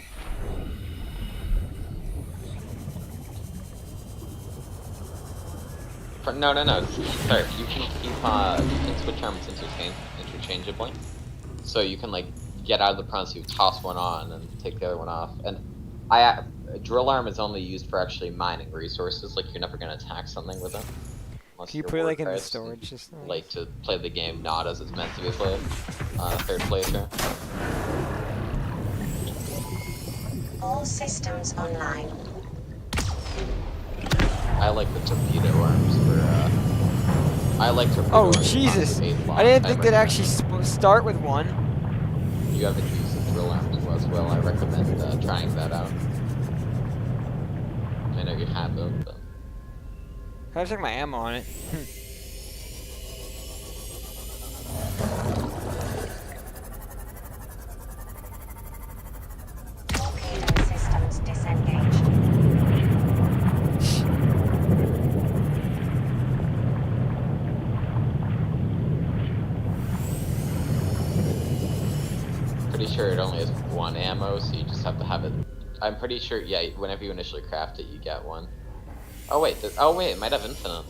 No. Sorry, you can switch arms interchangeably. So you can like get out of the prawn suit, toss one on, and take the other one off. And drill arm is only used for actually mining resources. Like you're never gonna attack something with it. Unless Can you you're put it like in the WordPress storage and system? like to play the game not as it's meant to be played on a third playthrough. All systems online. I like the torpedo arms for. I like torpedo Oh arms. Jesus! A lot. I didn't think they'd recommend actually start with one. You haven't used the drill arms as well. I recommend trying that out. I know you have them, but Can I check my ammo on it? Torpedo systems disengaged. pretty sure it only has one ammo, so you just have to have it. I'm pretty sure, yeah, whenever you initially craft it, you get one. Oh wait, it might have infinite.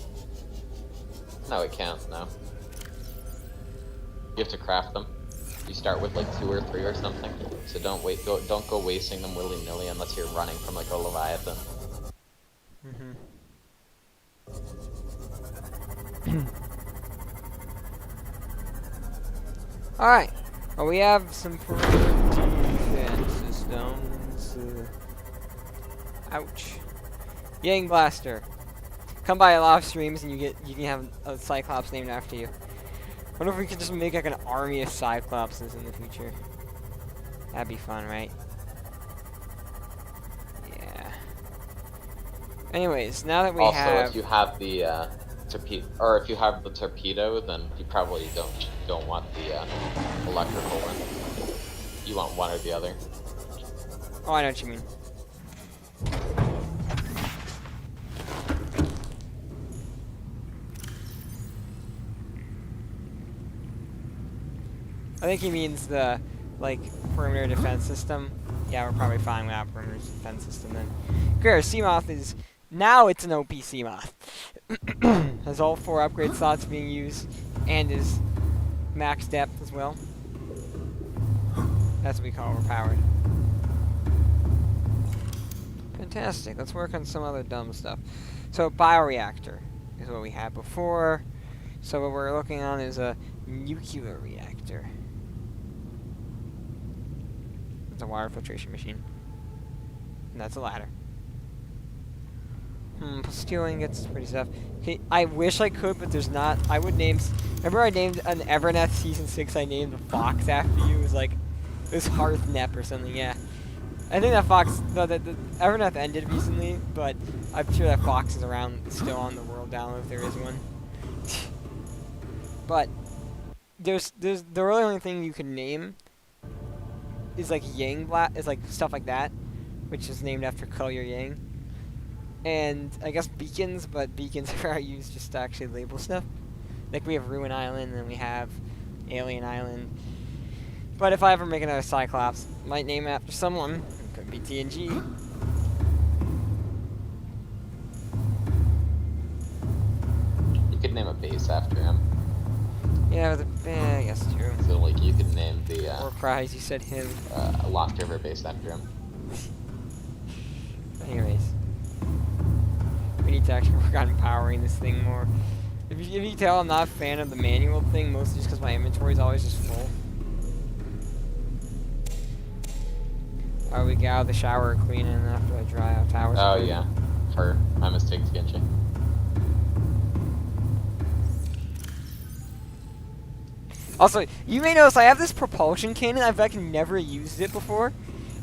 No, it can't, no. You have to craft them. You start with like 2 or 3 or something, so don't go wasting them willy-nilly unless you're running from like a Leviathan. Alright. Well, we have some defense systems. Ouch. Yang Blaster. Come by a lot of streams and you can have a Cyclops named after you. Wonder if we could just make like an army of Cyclopses in the future. That'd be fun, right? Yeah. Anyways, now that we have... Also, if you have the torpedo, or if you have the torpedo, then you probably don't want the electrical one. You want one or the other. Oh, I know what you mean. I think he means the, like, perimeter defense system. Yeah, we're probably fine without perimeter defense system then. Great, Seamoth is... Now it's an OP Seamoth. Has all 4 upgrade slots being used, and is max depth as well. That's what we call overpowered. Fantastic, let's work on some other dumb stuff. So, bioreactor is what we had before. So what we're looking on is a nuclear reactor. It's a water filtration machine. And that's a ladder. Steel ingots, pretty stuff. Okay, I wish I could, but there's not. I would name... Remember I named an Everneth Season 6, I named the fox after you? It was like... It was Harth or something, yeah. I think that fox... No, the Everneth ended recently, but I'm sure that fox is around still on the world download if there is one. But... There's the really only thing you can name is like Yang is like stuff like that, which is named after Collier Yang. And I guess beacons, but beacons are used just to actually label stuff. Like we have Ruin Island and we have Alien Island. But if I ever make another Cyclops, might name it after someone. It could be TNG. You could name a base after him. Yeah, I guess true. So like you could name the Or prize, you said him. Lost River base after him. Anyways. We need to actually work on empowering this thing more. If you tell I'm not a fan of the manual thing, mostly just because my inventory is always just full. We get out of the shower cleaning after I dry out towers. Oh yeah, for my mistake, Genji. Also, you may notice I have this propulsion cannon. I've like never used it before.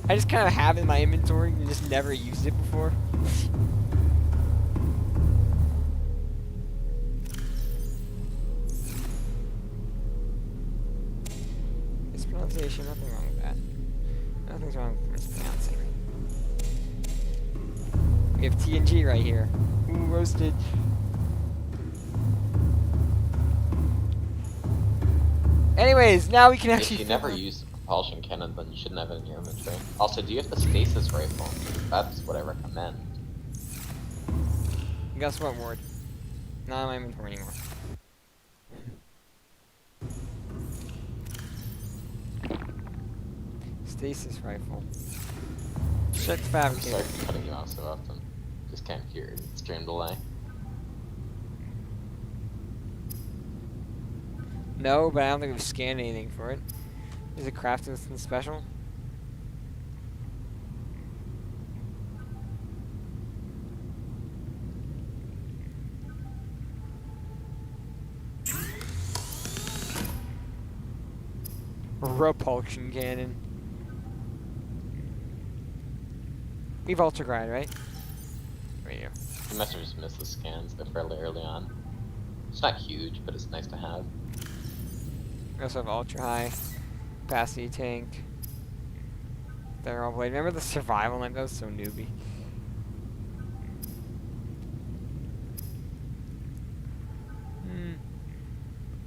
I just kind of have it in my inventory and just never used it before. Mispronunciation, nothing wrong with that. Nothing's wrong with mispronouncing. We have TNG right here. Ooh, roasted. Anyways, now we can actually... If you never use the propulsion cannon, then you shouldn't have it in your inventory. Also, do you have the stasis rifle? That's what I recommend. Guess what, Ward? Not in my inventory anymore. Stasis rifle. Check the I'm fabricator. sorry for cutting you off so often. Just can't hear it. Stream delay. No, but I don't think we've scanned anything for it. Is it crafted with something special? Repulsion cannon. We've ultra grind, right? Right here. You must have just missed the scans. They're fairly early on. It's not huge, but it's nice to have. We also have ultra high capacity tank. Barrel blade. Remember the survival knife? That was so newbie.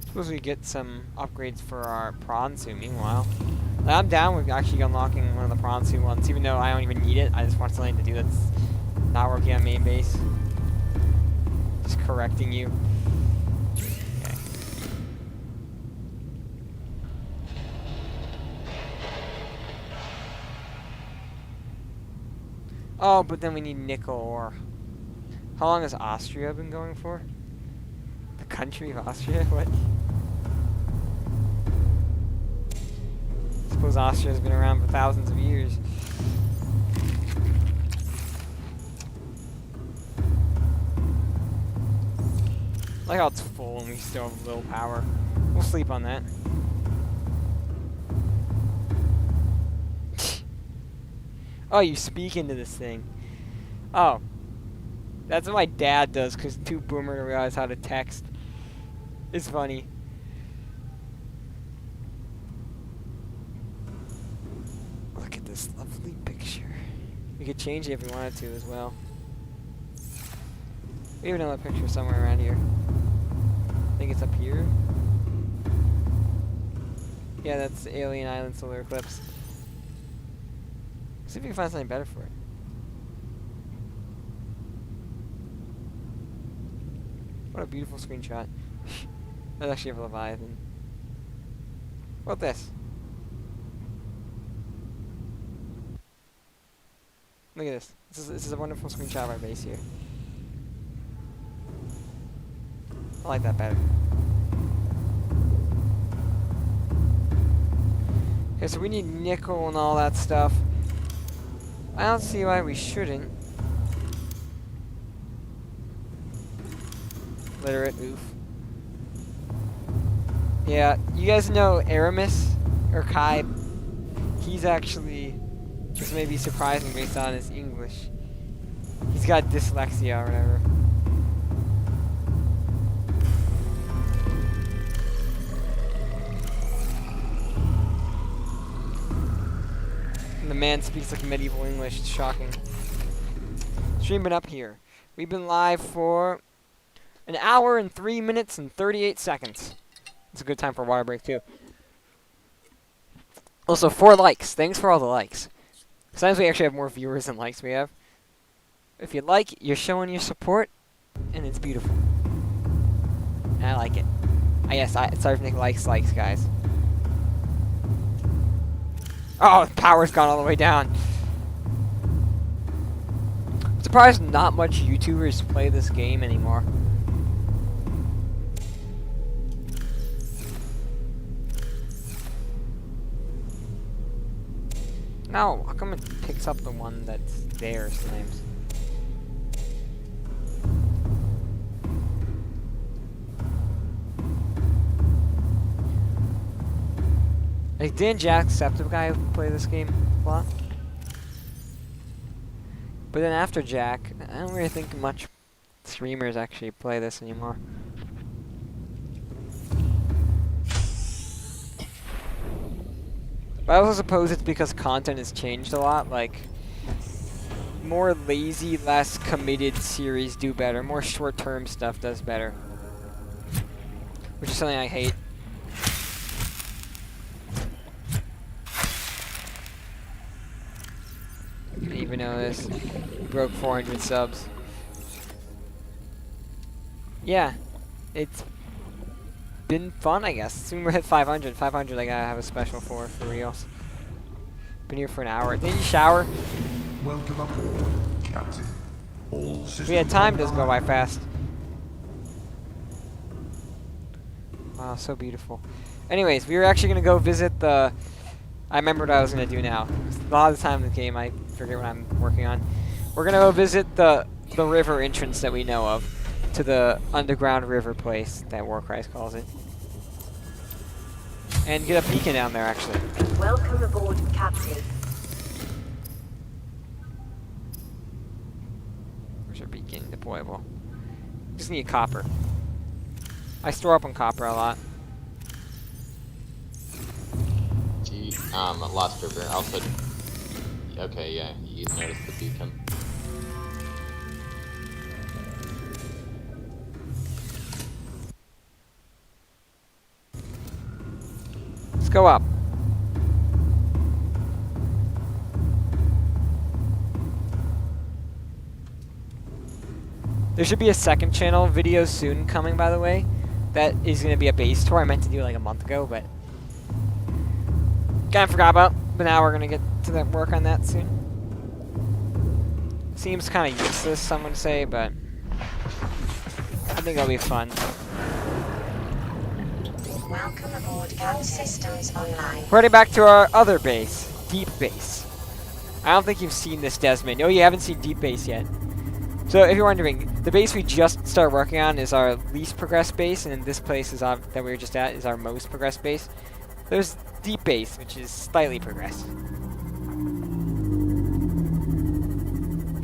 Suppose we get some upgrades for our prawn suit meanwhile. I'm down with actually unlocking one of the prawn suit ones, even though I don't even need it. I just want something to do that's not working on main base. Just correcting you. Okay. Oh, but then we need nickel ore. How long has Austria been going for? The country of Austria? What? I suppose Austria's been around for thousands of years. I like how it's full and we still have little power. We'll sleep on that. Oh, you speak into this thing. Oh. That's what my dad does, because too boomer to realize how to text. It's funny. Look at this lovely picture. We could change it if we wanted to as well. We have another picture somewhere around here. I think it's up here. Yeah, that's Alien Island Solar Eclipse. See if we can find something better for it. What a beautiful screenshot. That's actually a Leviathan. What about this? Look at this. This is a wonderful screenshot of our base here. I like that better. Okay, so we need nickel and all that stuff. I don't see why we shouldn't. Literate, oof. Yeah, you guys know Aramis, or Kai. He's actually, this may be surprising based on his English. He's got dyslexia or whatever. And the man speaks like medieval English. It's shocking. Stream been up here. We've been live for an hour and 3 minutes and 38 seconds. It's a good time for a water break too. Also, 4 likes. Thanks for all the likes. Sometimes we actually have more viewers than likes we have. If you like, you're showing your support, and it's beautiful. And I like it. Yes, Sarfnic likes, guys. Oh, the power's gone all the way down. I'm surprised not much YouTubers play this game anymore. No, how come it picks up the one that's there sometimes? Like, didn't Jacksepticeye play this game a lot? But then after Jack, I don't really think much streamers actually play this anymore. But I also suppose it's because content has changed a lot. Like, more lazy, less committed series do better. More short-term stuff does better. Which is something I hate. I didn't even know this. Broke 400 subs. Yeah, it's been fun, I guess. Soon we'll hit 500. 500 I gotta have a special for reals. Been here for an hour. Did you shower? Welcome aboard, Captain. All systems We had time does go by online. fast. Wow, so beautiful. Anyways, we were actually gonna go visit the. I remember what I was gonna do now. A lot of the time in the game, I forget what I'm working on. We're gonna go visit the river entrance that we know of, to the underground river place that Warcry calls it, and get a beacon down there actually. Welcome aboard, Captain. Where's your beacon deployable? Just need copper. I store up on copper a lot. Lost River. Also, okay, yeah, you noticed the beacon. Let's go up. There should be a second channel video soon coming, by the way. That is going to be a base tour. I meant to do like a month ago, but kind of forgot about. But now we're going to get to that work on that soon. Seems kind of useless, some would say, but I think it'll be fun. Welcome aboard. All systems online. We're heading back to our other base, Deep Base. I don't think you've seen this, Desmond. No, you haven't seen Deep Base yet. So if you're wondering, the base we just started working on is our least progressed base, and this place is that we were just at is our most progressed base. There's Deep Base, which is slightly progressed.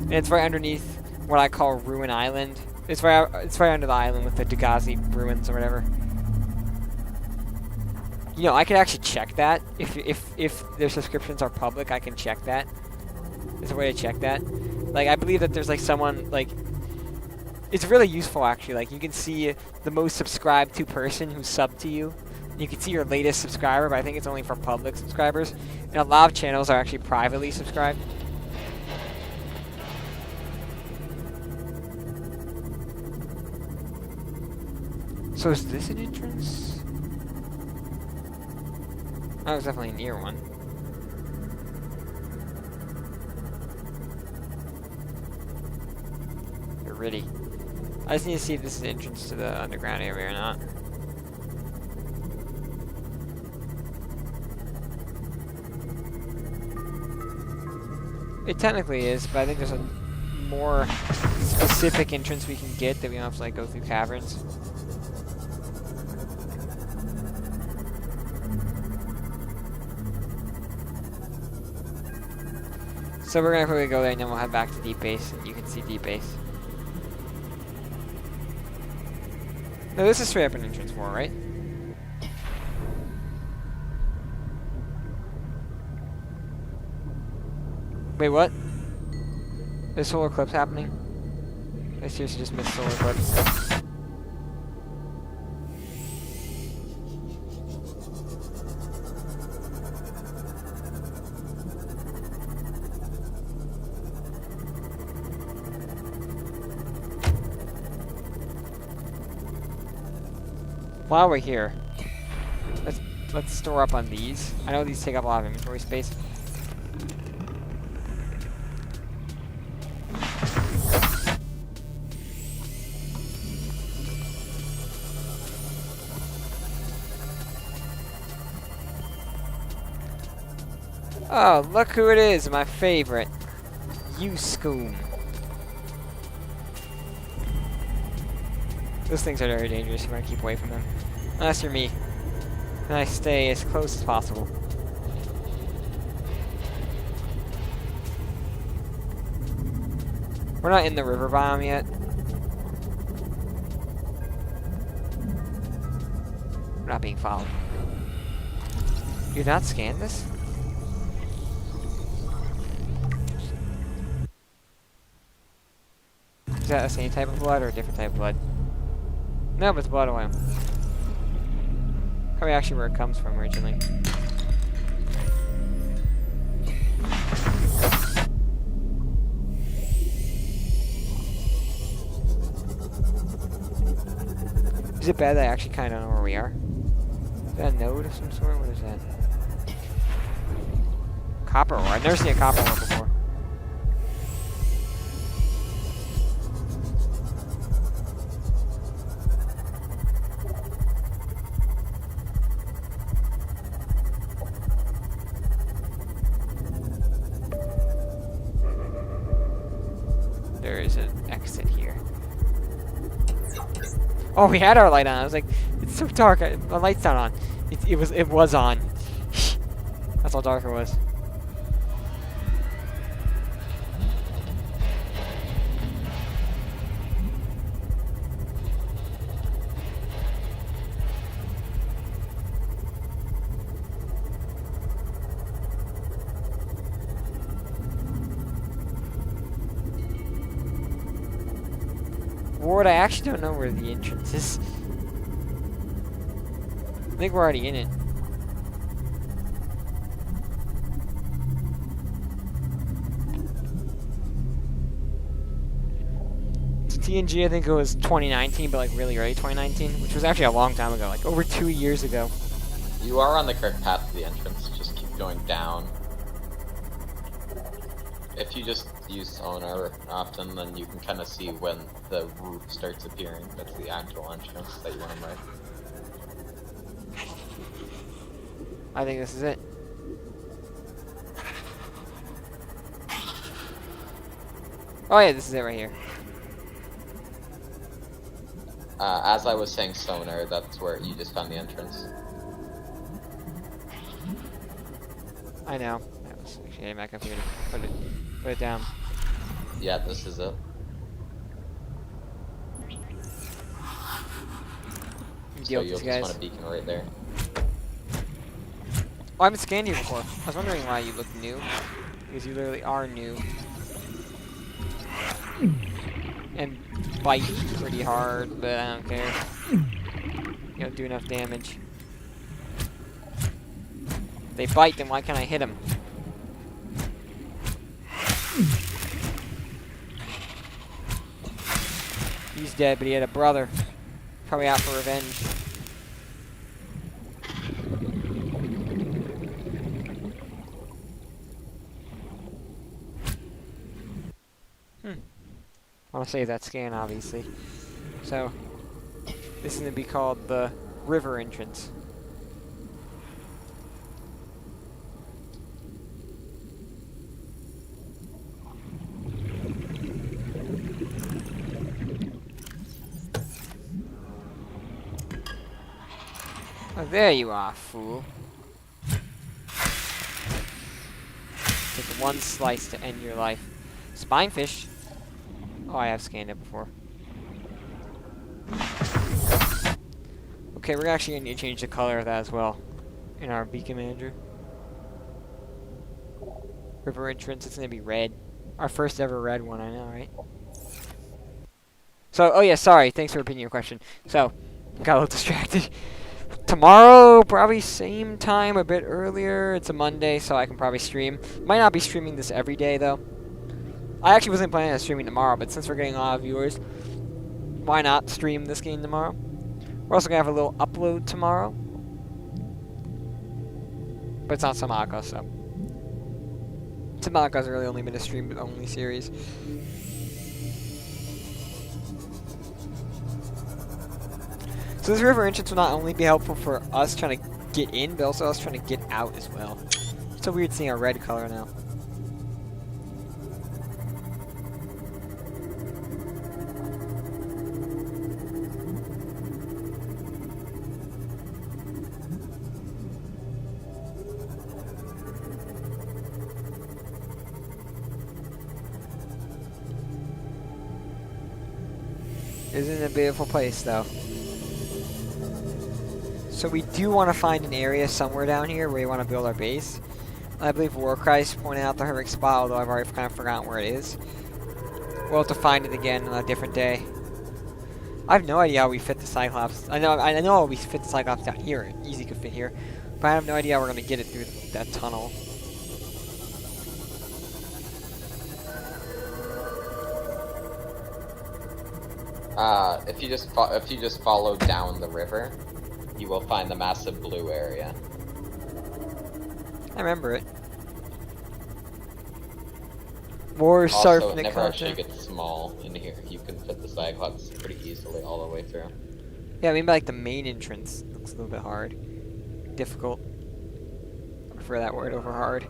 And it's right underneath what I call Ruin Island. It's right under the island with the Dagazi ruins or whatever. You know, I could actually check that. If their subscriptions are public, I can check that. There's a way to check that. Like, I believe that there's like someone, like, it's really useful actually. Like, you can see the most subscribed to person who's subbed to you. You can see your latest subscriber, but I think it's only for public subscribers. And a lot of channels are actually privately subscribed. So is this an entrance? I was definitely near one. You're ready. I just need to see if this is the entrance to the underground area or not. It technically is, but I think there's a more specific entrance we can get that we don't have to like go through caverns. So we're gonna quickly go there and then we'll head back to Deep Base and you can see Deep Base. No, this is straight up an entrance 4, right? Wait, what? Is solar eclipse happening? I seriously just missed solar eclipse. While we're here, let's store up on these. I know these take up a lot of inventory space. Oh, look who it is, my favorite. Uscoom. Those things are very dangerous, you want to keep away from them. Unless you're me. And I stay as close as possible. We're not in the river biome yet. We're not being followed. You've not scanned this? Is that the same type of blood or a different type of blood? No, but it's blood oil. Probably actually where it comes from originally. Is it bad that I actually kind of know where we are? Is that a node of some sort? What is that? Copper ore. I've never seen a copper ore before. there's an exit here. Oh, we had our light on. I was like, it's so dark. The light's not on. It was on. That's how dark it was. Ward, I actually don't know where the entrance is. I think we're already in it. TNG, I think it was 2019, but like really early 2019, which was actually a long time ago, like over 2 years ago. You are on the correct path to the entrance, just keep going down. If you just use sonar often, then you can kind of see when the roof starts appearing. That's the actual entrance that you want to mark. I think this is it. Oh yeah, this is it right here. As I was saying sonar, that's where you just found the entrance. I know. That was actually my computer. Put it down. Yeah, this is it. Deal So with you'll these just guys. want a beacon right there. Oh, I haven't scanned you before. I was wondering why you look new. Because you literally are new. And bite pretty hard, but I don't care. You don't do enough damage. If they bite, then why can't I hit them? He's dead, but he had a brother. Probably out for revenge. I want to save that scan, obviously. So, this is going to be called the river entrance. Oh, there you are, fool. Take one slice to end your life. Spinefish. Oh, I have scanned it before. Okay, we're actually going to need to change the color of that as well in our beacon manager. River entrance, it's going to be red. Our first ever red one, I know, right? So, oh yeah, sorry. Thanks for repeating your question. So, got a little distracted. Tomorrow, probably same time, a bit earlier. It's a Monday, so I can probably stream. Might not be streaming this every day, though. I actually wasn't planning on streaming tomorrow, but since we're getting a lot of viewers, why not stream this game tomorrow? We're also going to have a little upload tomorrow. But it's not Subnautica, so. Subnautica's really only been a stream-only series. So this river entrance will not only be helpful for us trying to get in, but also us trying to get out as well. It's so weird seeing a red color now. Isn't it a beautiful place, though? So we do want to find an area somewhere down here where we want to build our base. I believe Warchrist pointed out the perfect spot, although I've already kind of forgotten where it is. We'll have to find it again on a different day. I have no idea how we fit the Cyclops. I know we fit the Cyclops down here. Easy could fit here. But I have no idea how we're going to get it through that tunnel. If you just follow down the river, you will find the massive blue area. I remember it. More Also, Sarfnic it never actually content. gets small in here. You can fit the Cyclops pretty easily all the way through. Yeah, maybe like the main entrance looks a little bit hard. Difficult. I prefer that word over hard.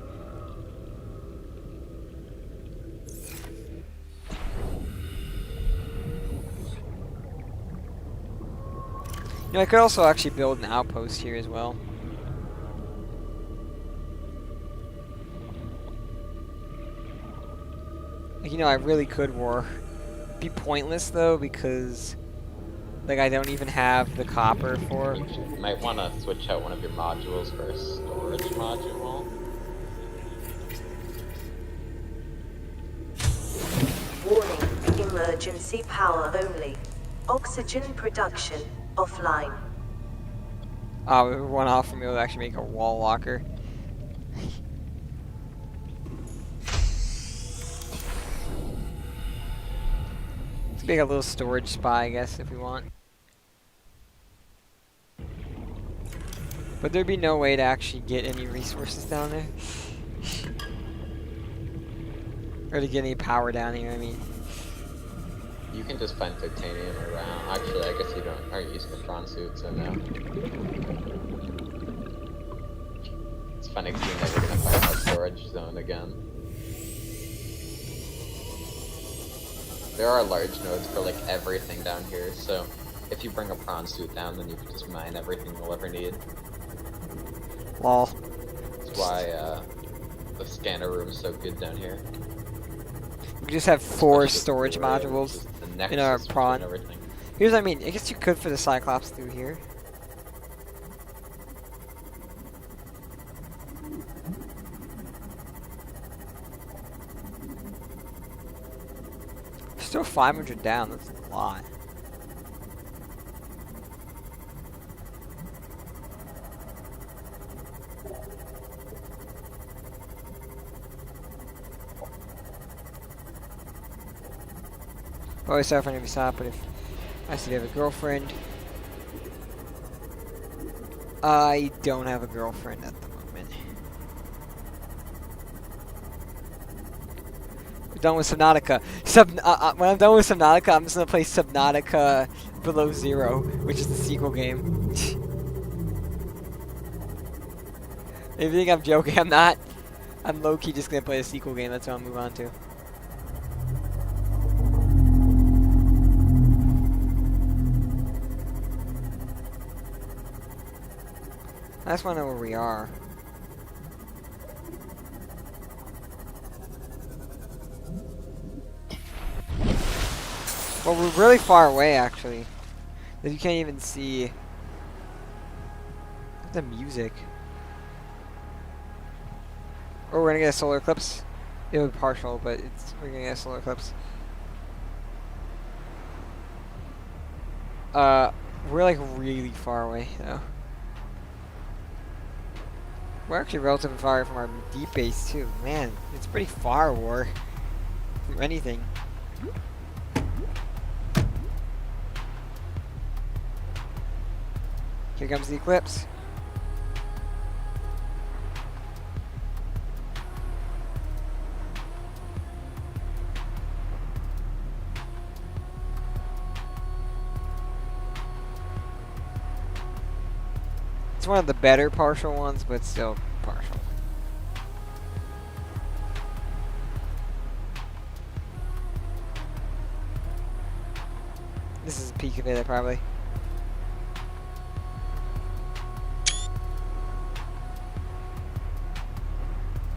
You know, I could also actually build an outpost here as well. Like, you know, I really could war. Be pointless though, because like I don't even have the copper for. You might want to switch out one of your modules for a storage module. Warning, emergency power only. Oxygen production offline. Oh, we went off from me to actually make a wall locker. Let's make a little storage spot, I guess, if we want. But there'd be no way to actually get any resources down there. Or to get any power down here, I mean. You can just find titanium around. Actually, I guess you aren't using the prawn suit, so no. It's funny because you're never gonna find a storage zone again. There are large nodes for like everything down here, so if you bring a prawn suit down, then you can just mine everything you'll ever need. Lol. That's why the scanner room is so good down here. We just have 4 Especially storage the modules just the in nexus our between prawn. everything. Here's what I mean. I guess you could for the Cyclops through here. Still 500 down. That's a lot. Always suffering if you stop, but if I still have a girlfriend. I don't have a girlfriend at the moment. We're done with Subnautica. When I'm done with Subnautica, I'm just gonna play Subnautica Below Zero, which is the sequel game. If you think I'm joking, I'm not. I'm low-key just gonna play a sequel game, that's what I'll move on to. I just want to know where we are. Well, we're really far away, actually. That you can't even see the music. Or we're gonna get a solar eclipse. It'll be partial, but we're gonna get a solar eclipse. We're like really far away though. We're actually relatively far from our deep base too. Man, it's pretty far, war. From anything. Here comes the eclipse. It's one of the better partial ones, but still partial. This is a peak of it, probably.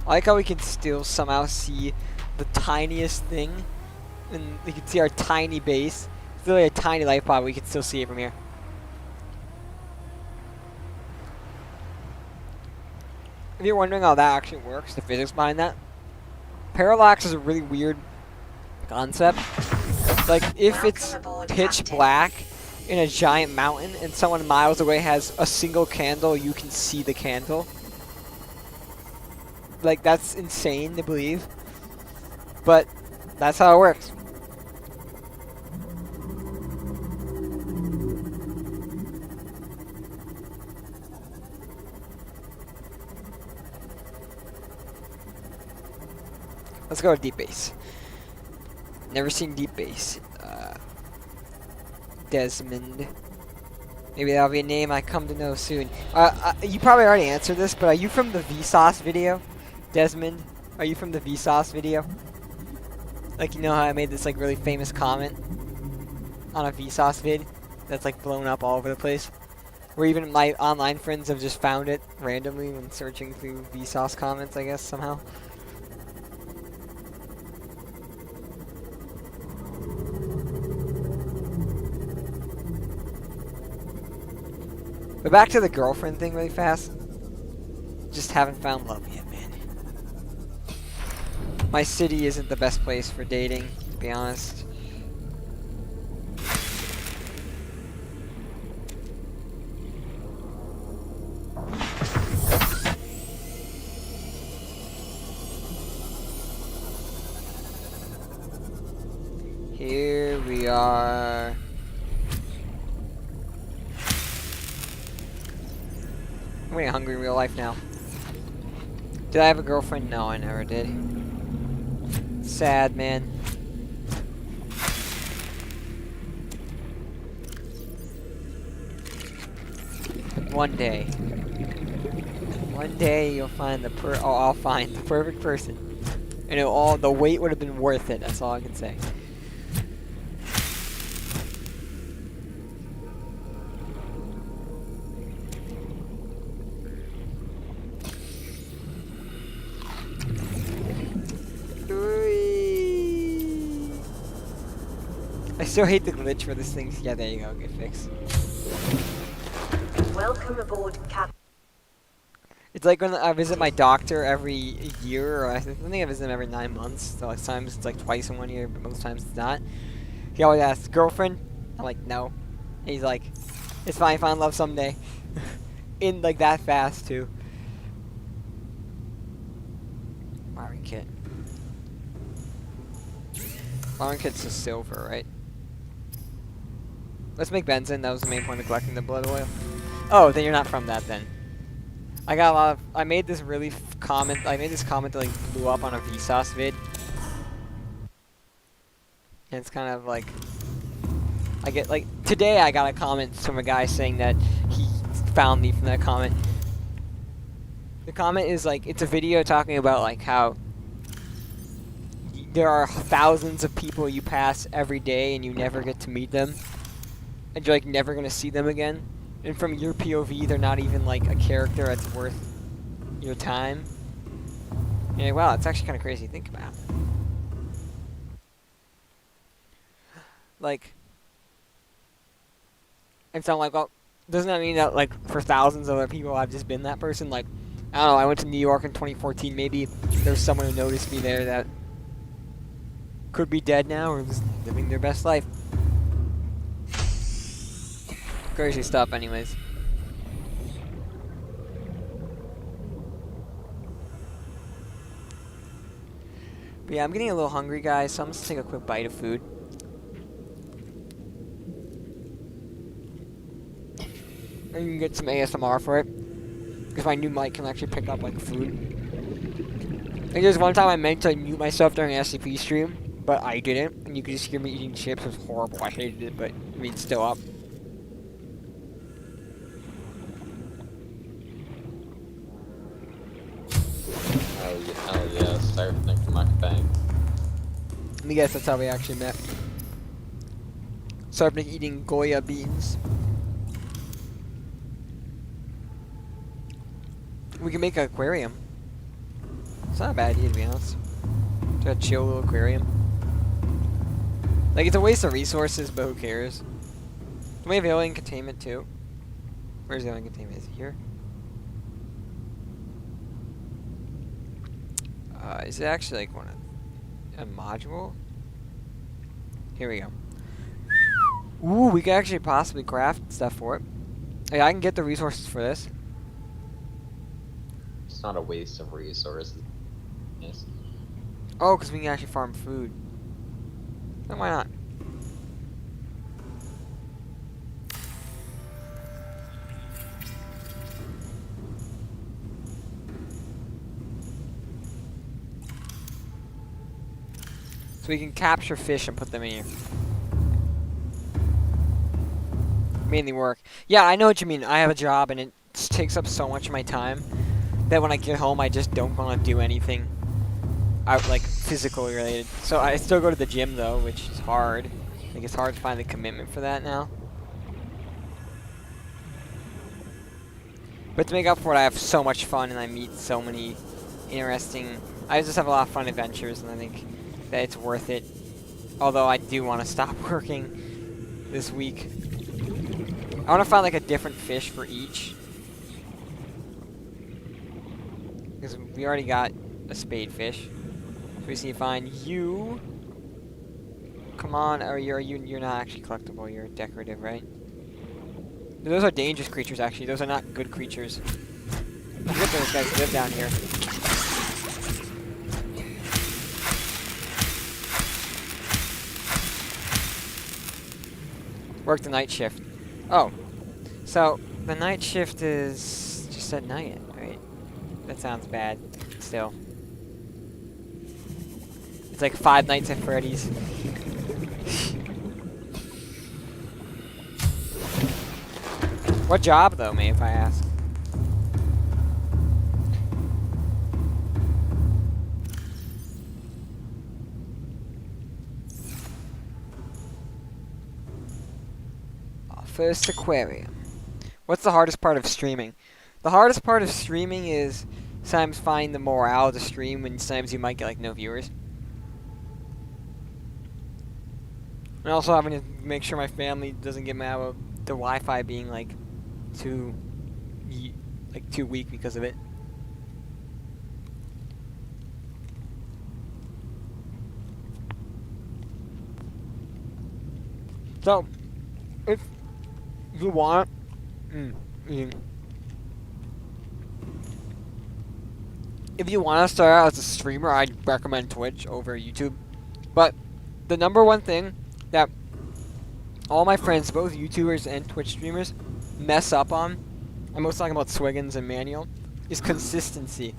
I like how we can still somehow see the tiniest thing, and we can see our tiny base. It's literally a tiny life pod, but we can still see it from here. If you're wondering how that actually works, the physics behind that, parallax is a really weird concept. Like, if it's pitch black in a giant mountain and someone miles away has a single candle, you can see the candle. Like, that's insane to believe. But that's how it works. Let's go to deep base. Never seen deep base. Desmond. Maybe that'll be a name I come to know soon. You probably already answered this, but are you from the Vsauce video? Desmond, are you from the Vsauce video? Like, you know how I made this like really famous comment on a Vsauce vid that's like blown up all over the place? Or even my online friends have just found it randomly when searching through Vsauce comments, I guess, somehow. But back to the girlfriend thing really fast. Just haven't found love yet, man. My city isn't the best place for dating, to be honest. Here we are. I'm getting hungry in real life now. Did I have a girlfriend? No, I never did. Sad, man. One day. One day you'll find I'll find the perfect person. And the wait would have been worth it, that's all I can say. I still hate the glitch for this thing. Yeah, there you go. Get fixed. Welcome aboard, Captain. It's like when I visit my doctor every year, or I think I visit him every 9 months. So sometimes it's like twice in 1 year, but most times it's not. He always asks, "Girlfriend?" I'm like, "No." And he's like, "It's fine. Find love someday." In like that fast too. Wiring kit. Wiring kit's a silver, right? Let's make benzene. That was the main point of collecting the blood oil. Oh, then you're not from that then. I got a lot of. I made this really comment. I made this comment that like blew up on a Vsauce vid. And it's kind of like. I get like today I got a comment from a guy saying that he found me from that comment. The comment is like it's a video talking about like how there are thousands of people you pass every day and you never get to meet them. And you're like never gonna see them again. And from your POV, they're not even like a character that's worth your time. And you're like, wow, it's actually kind of crazy to think about. Like, and so I'm like, well, doesn't that mean that like for thousands of other people, I've just been that person? Like, I don't know, I went to New York in 2014. Maybe there's someone who noticed me there that could be dead now or just living their best life. Crazy stuff, anyways. But yeah, I'm getting a little hungry, guys, so I'm just gonna take a quick bite of food. And you can get some ASMR for it. Because my new mic can actually pick up, like, food. I think there's one time I meant to mute myself during an SCP stream, but I didn't. And you could just hear me eating chips. It was horrible. I hated it, but, I mean, it's still up. Hell yeah, Sarfnic mukbang. Let me guess, that's how we actually met. Sarfnic eating Goya beans. We can make an aquarium. It's not a bad idea, to be honest. To a chill little aquarium. Like, it's a waste of resources, but who cares? Do we have alien containment, too? Where's the alien containment? Is it here? Is it actually, like, a module? Here we go. Ooh, we could actually possibly craft stuff for it. Like, I can get the resources for this. It's not a waste of resources. Yes. Oh, because we can actually farm food. Then why not? So we can capture fish and put them in here. Mainly work. Yeah, I know what you mean. I have a job and it takes up so much of my time that when I get home I just don't want to do anything like physically related. So I still go to the gym though, which is hard. Like it's hard to find the commitment for that now. But to make up for it, I have so much fun and I meet so many interesting... I just have a lot of fun adventures, and I think that it's worth it. Although I do want to stop working this week. I want to find like a different fish for each. Because we already got a spade fish. So we just need to find you. Come on, you're not actually collectible, you're decorative, right? Those are dangerous creatures, actually. Those are not good creatures. I forget those guys live down here. Work the night shift. Oh. So, the night shift is just at night, right? That sounds bad. Still. It's like 5 Nights at Freddy's. What job, though, may if I ask? First aquarium. What's the hardest part of streaming? The hardest part of streaming is sometimes finding the morale to stream, and sometimes you might get like no viewers. And also having to make sure my family doesn't get mad about the Wi-Fi being like too weak because of it. So, if you want, if you want to start out as a streamer, I'd recommend Twitch over YouTube. But the number one thing that all my friends, both YouTubers and Twitch streamers, mess up on, I'm most talking about Swiggins and Manuel, is consistency.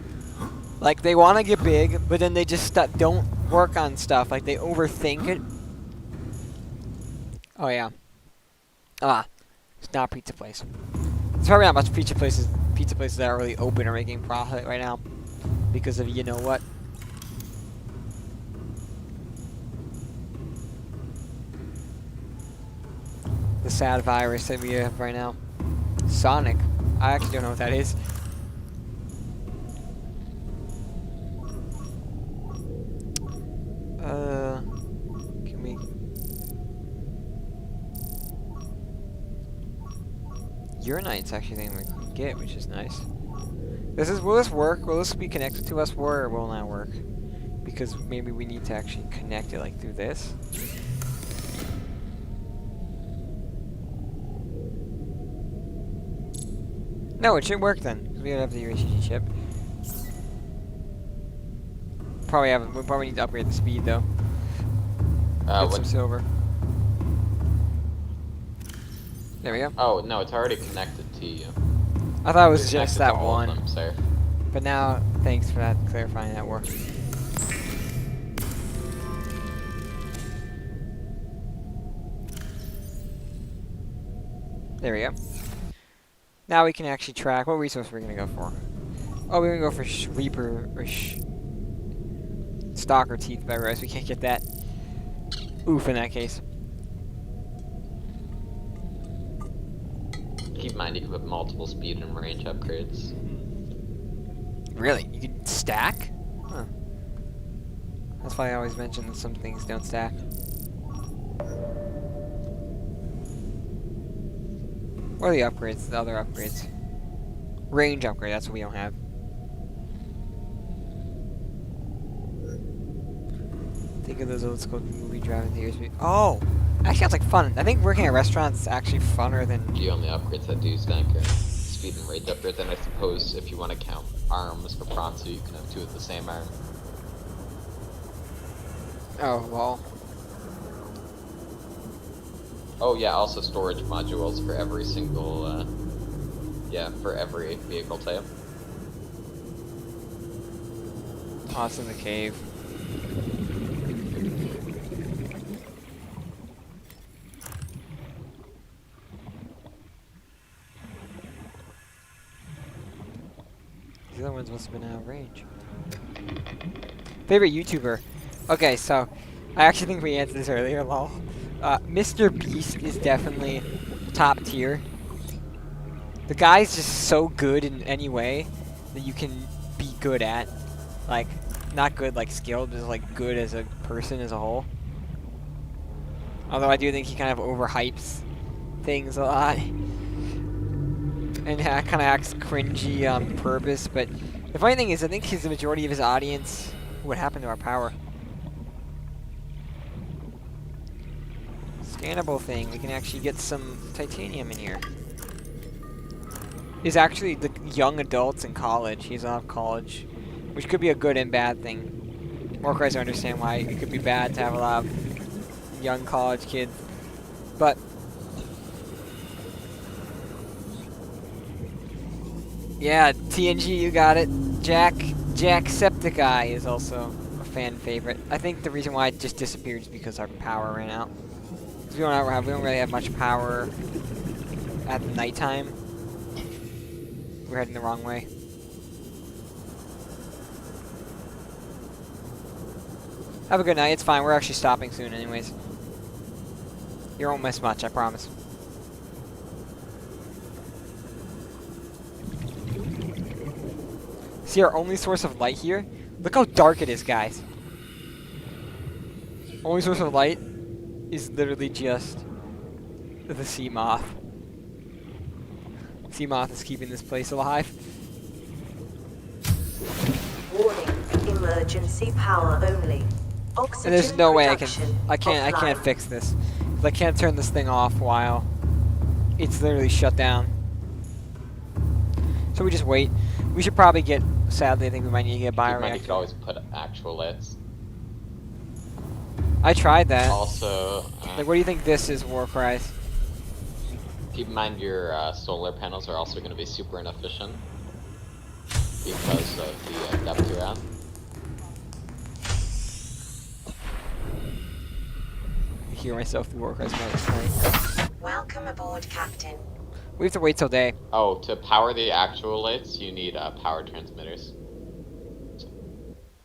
Like, they want to get big, but then they just don't work on stuff. Like, they overthink it. Oh, yeah. It's not pizza place. There's probably not much pizza places that are really open or making profit right now. Because of you know what. The sad virus that we have right now. Sonic. I actually don't know what that is. Can we... Uranite's actually the thing we can get, which is nice. Will this work? Will this be connected to us or will it not work? Because maybe we need to actually connect it like through this. No, it should work then. We don't have the UHG chip. We probably need to upgrade the speed though. Get some silver. There we go. Oh no, it's already connected to you. I thought it was just that one. Them, sir. But now, thanks for that clarifying that work. There we go. Now we can actually track what resource we're gonna go for. Oh, we're gonna go for Reaper or Stalker Teeth, but otherwise we can't get that. Oof, in that case. Keep in mind you can put multiple speed and range upgrades. Really? You can stack? Huh. That's why I always mention that some things don't stack. What are the upgrades? The other upgrades. Range upgrade, that's what we don't have. Think of those old school movie driving theaters. Oh! Actually, that's like fun. I think working at restaurants is actually funner than... The only upgrades that do stack are speed and range upgrades, and I suppose if you want to count arms for Pronto, you can have 2 of the same arm. Oh, well. Oh yeah, also storage modules for every single, for every vehicle type. Toss in the cave. The other ones must have been out of range. Favorite YouTuber? Okay, so I actually think we answered this earlier, lol. Mr. Beast is definitely top tier. The guy's just so good in any way that you can be good at. Like, not good like skilled, but just like good as a person as a whole. Although I do think he kind of overhypes things a lot. And kind of acts cringy on purpose, but the funny thing is I think the majority of his audience... What happened to our power? Scannable thing, we can actually get some titanium in here. He's actually the young adults in college. He's off college, which could be a good and bad thing. More crazy to understand why it could be bad to have a lot of young college kids. But yeah, TNG, you got it. Jacksepticeye is also a fan favorite. I think the reason why it just disappeared is because our power ran out. We don't really have much power at nighttime. We're heading the wrong way. Have a good night. It's fine. We're actually stopping soon anyways. You won't miss much, I promise. See our only source of light here? Look how dark it is, guys. Only source of light is literally just the sea moth. Sea moth is keeping this place alive. Warning, emergency power only. Oxygen And there's no way I production can't offline. fix this. 'Cause I can't turn this thing off while it's literally shut down. So we just wait. We should probably get, sadly I think we might need to get a You bioreactor. could always put actual lights. I tried that. Also, Like, what do you think this is, Warcries? keep in mind your solar panels are also going to be super inefficient because of the depth you're at. I hear myself through Warcries tonight. Welcome aboard, Captain. We have to wait till day. Oh, to power the actual lights, you need power transmitters.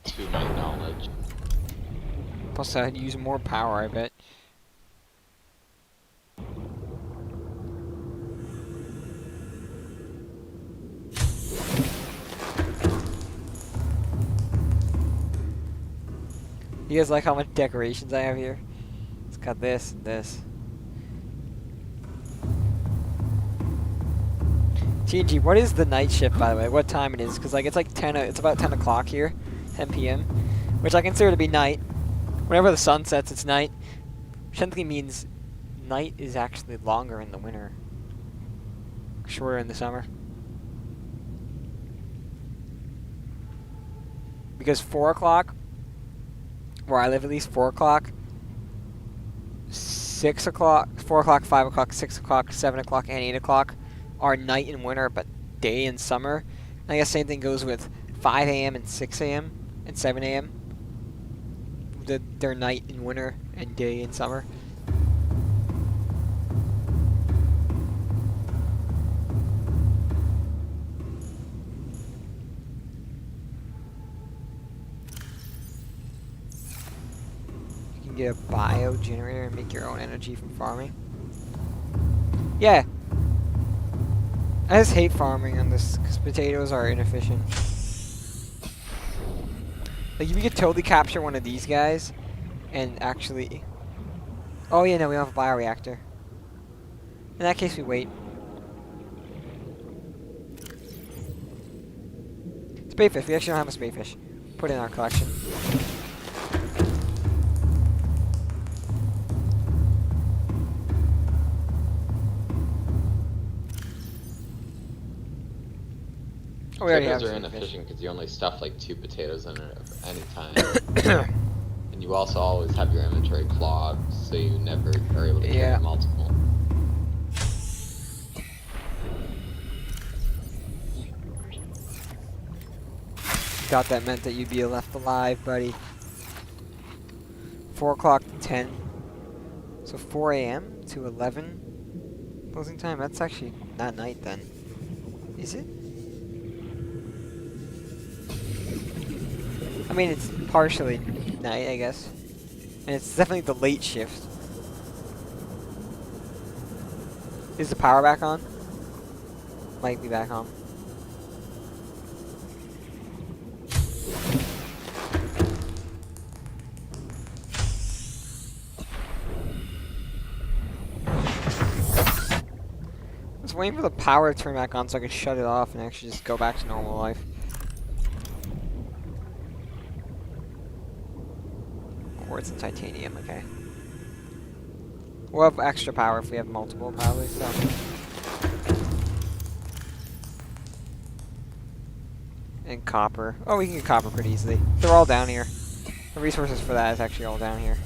To my knowledge. Plus I'd use more power, I bet. You guys like how much decorations I have here? It's got this and this. TNG, what is the night shift, by the way? What time it is? Because like it's like 10. It's about 10 o'clock here, 10 p.m., which I consider to be night. Whenever the sun sets, it's night. Which technically means night is actually longer in the winter, shorter in the summer. Because 4 o'clock, where I live at least, 4 o'clock, 6 o'clock, 4 o'clock, 5 o'clock, 6 o'clock, 7 o'clock, and 8 o'clock are night in winter, but day in summer. And I guess same thing goes with 5 a.m. and 6 a.m. and 7 a.m. They're night in winter and day in summer. You can get a bio generator and make your own energy from farming. Yeah. I just hate farming on this because potatoes are inefficient. Like, if you could totally capture one of these guys and actually... Oh, yeah, no, we don't have a bioreactor. In that case, we wait. Spadefish. We actually don't have a spadefish. Put it in our collection. Oh, we already have Potatoes are some fish. inefficient because you only stuff like 2 potatoes in it at any time. And you also always have your inventory clogged, so you never are able to Yeah. carry multiple. Thought that meant that you'd be left alive, buddy. 4 o'clock to 10. So 4 a.m. to 11 closing time. That's actually not night then. Is it? I mean, it's partially night, I guess. And it's definitely the late shift. Is the power back on? Might be back home. I was waiting for the power to turn back on so I could shut it off and actually just go back to normal life. Quartz and titanium, okay. We'll have extra power if we have multiple, probably, so. And copper. Oh, we can get copper pretty easily. They're all down here. The resources for that is actually all down here.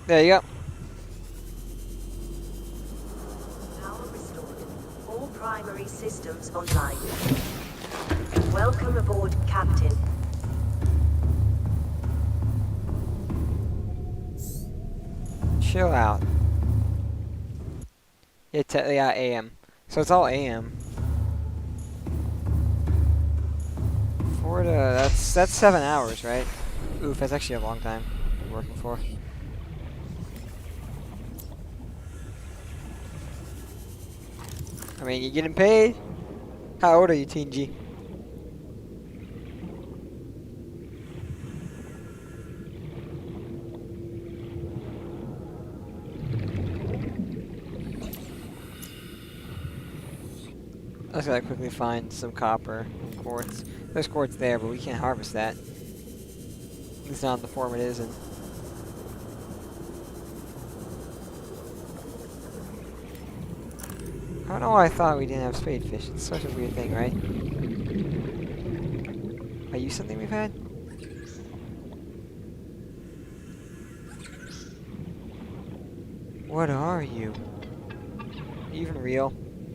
There you go. Power restored. All primary systems online. Welcome aboard, Captain. Chill out. Yeah, AM. So it's all AM. 4 to that's 7 hours, right? Oof, that's actually a long time to be working for. I mean, you getting paid? How old are you, Teen G? I just gotta quickly find some copper and quartz. There's quartz there, but we can't harvest that. At least not in the form it is in. I don't know why I thought we didn't have spadefish. It's such a weird thing, right? Are you something we've had? What are you? Are you even real?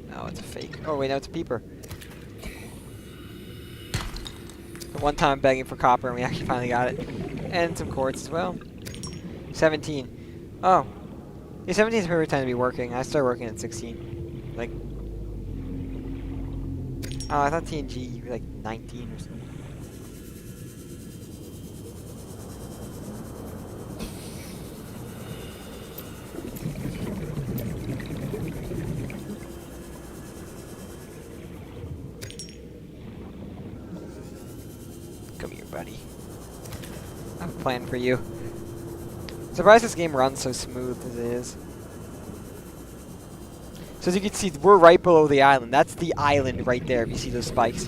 No, it's a fake. Oh wait, no, it's a peeper. The one time begging for copper and we actually finally got it. And some quartz as well. 17. Oh. Yeah, 17 is the perfect time to be working. I started working at 16. Like... Oh, I thought TNG like 19 or something. Come here, buddy. I have a plan for you. Surprised this game runs so smooth as it is. So as you can see, we're right below the island. That's the island right there, if you see those spikes.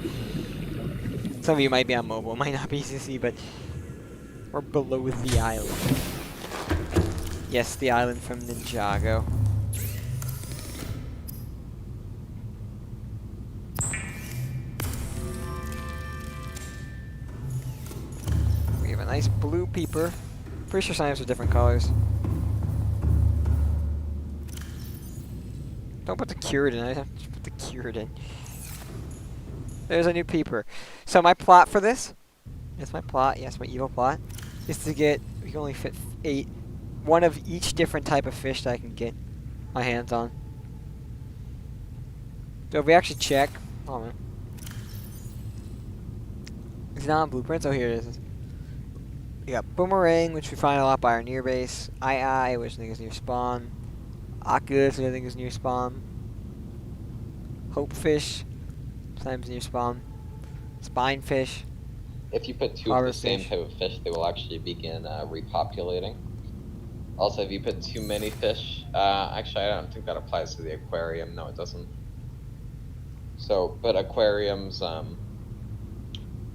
Some of you might be on mobile, might not be easy to see, but we're below the island. Yes, the island from Ninjago. We have a nice blue peeper. Pretty sure signs are different colors. Don't put the cured in. I have to put the cured in. There's a new peeper. So my plot for this, it's my plot, yes, my evil plot, is to get, we can only fit 8, one of each different type of fish that I can get my hands on. So if we actually check, oh man. It's not on blueprints, oh here it is. We got boomerang, which we find a lot by our near base, I, which I think is near spawn. Ocus, which I think is near spawn. Hopefish, sometimes near spawn. Spinefish. If you put two of the same type of fish, they will actually begin repopulating. Also, if you put too many fish, actually I don't think that applies to the aquarium. No, it doesn't. So, but aquariums,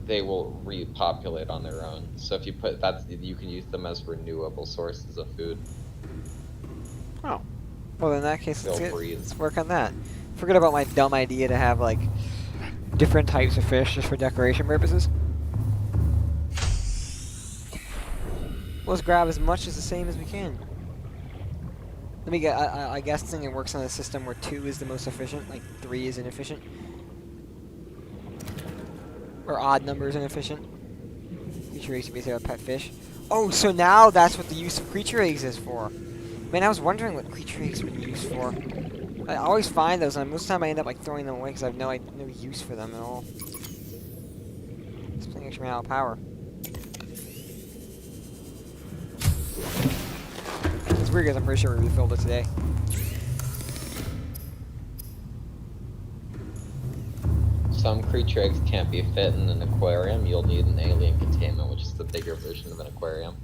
they will repopulate on their own. So if you put that, you can use them as renewable sources of food. Oh. Well, in that case, breathe. Let's work on that. Forget about my dumb idea to have, like, different types of fish just for decoration purposes. Let's grab as much as the same as we can. Let me get, I guess this thing works on a system where 2 is the most efficient, like 3 is inefficient. Or odd numbers inefficient. Creature eggs, you basically have a pet fish. Oh, so now that's what the use of creature eggs is for. Man, I was wondering what creature eggs were used for. I always find those, and most of the time I end up like throwing them away because I have no use for them at all. This thing actually ran out of power. It's weird because I'm pretty sure we refilled it today. some creature eggs can't be fit in an aquarium, you'll need an alien containment, which is the bigger version of an aquarium.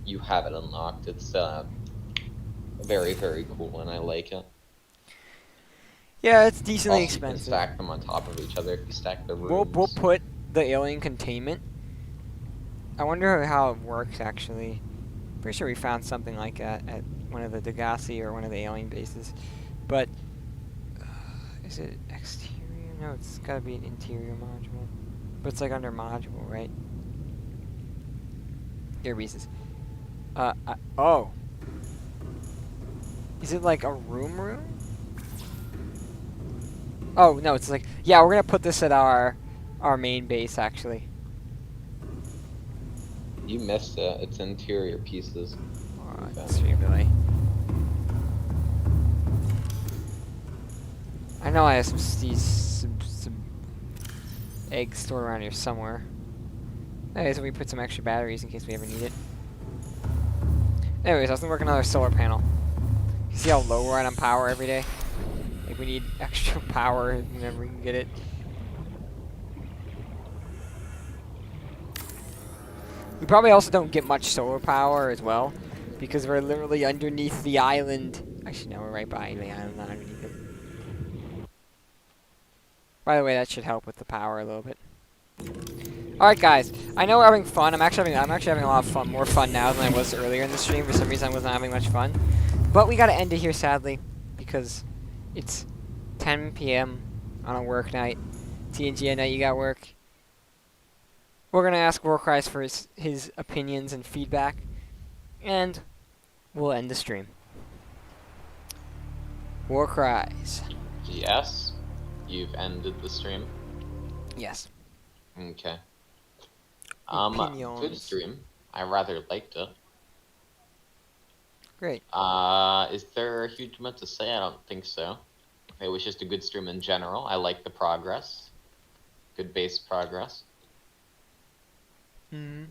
You have it unlocked. It's very, very cool, and I like it. Yeah, it's decently Also, you can expensive. stack them on top of each other if you stack the We'll rooms. put the alien containment. I wonder how it works actually. Pretty sure we found something like that at one of the Degassi or one of the alien bases. But is it exterior? No, it's gotta be an interior module. But it's like under module, right? Here, Reese's. Oh. Is it like a room? Oh, no, it's like, yeah, we're gonna put this at our main base, actually. You missed it. It's interior pieces. That's really. I know I have some eggs stored around here somewhere. Anyways, we put some extra batteries in case we ever need it. Anyways, I was gonna work on another solar panel. You see how low we're at on power every day? Like, we need extra power whenever we can get it. We probably also don't get much solar power as well, because we're literally underneath the island. Actually, no, we're right by the island, not underneath it. By the way, that should help with the power a little bit. Alright guys, I know we're having fun. I'm actually having a lot of fun, more fun now than I was earlier in the stream. For some reason I wasn't having much fun. But we gotta end it here sadly, because it's 10 PM on a work night. TNG, I know you got work. We're gonna ask Warcries for his opinions and feedback, and we'll end the stream. Warcries. Yes? You've ended the stream? Yes. Okay. Opinions. Good stream. I rather liked it. Great. Is there a huge amount to say? I don't think so. It was just a good stream in general. I like the progress. Good base progress. Mm-hmm.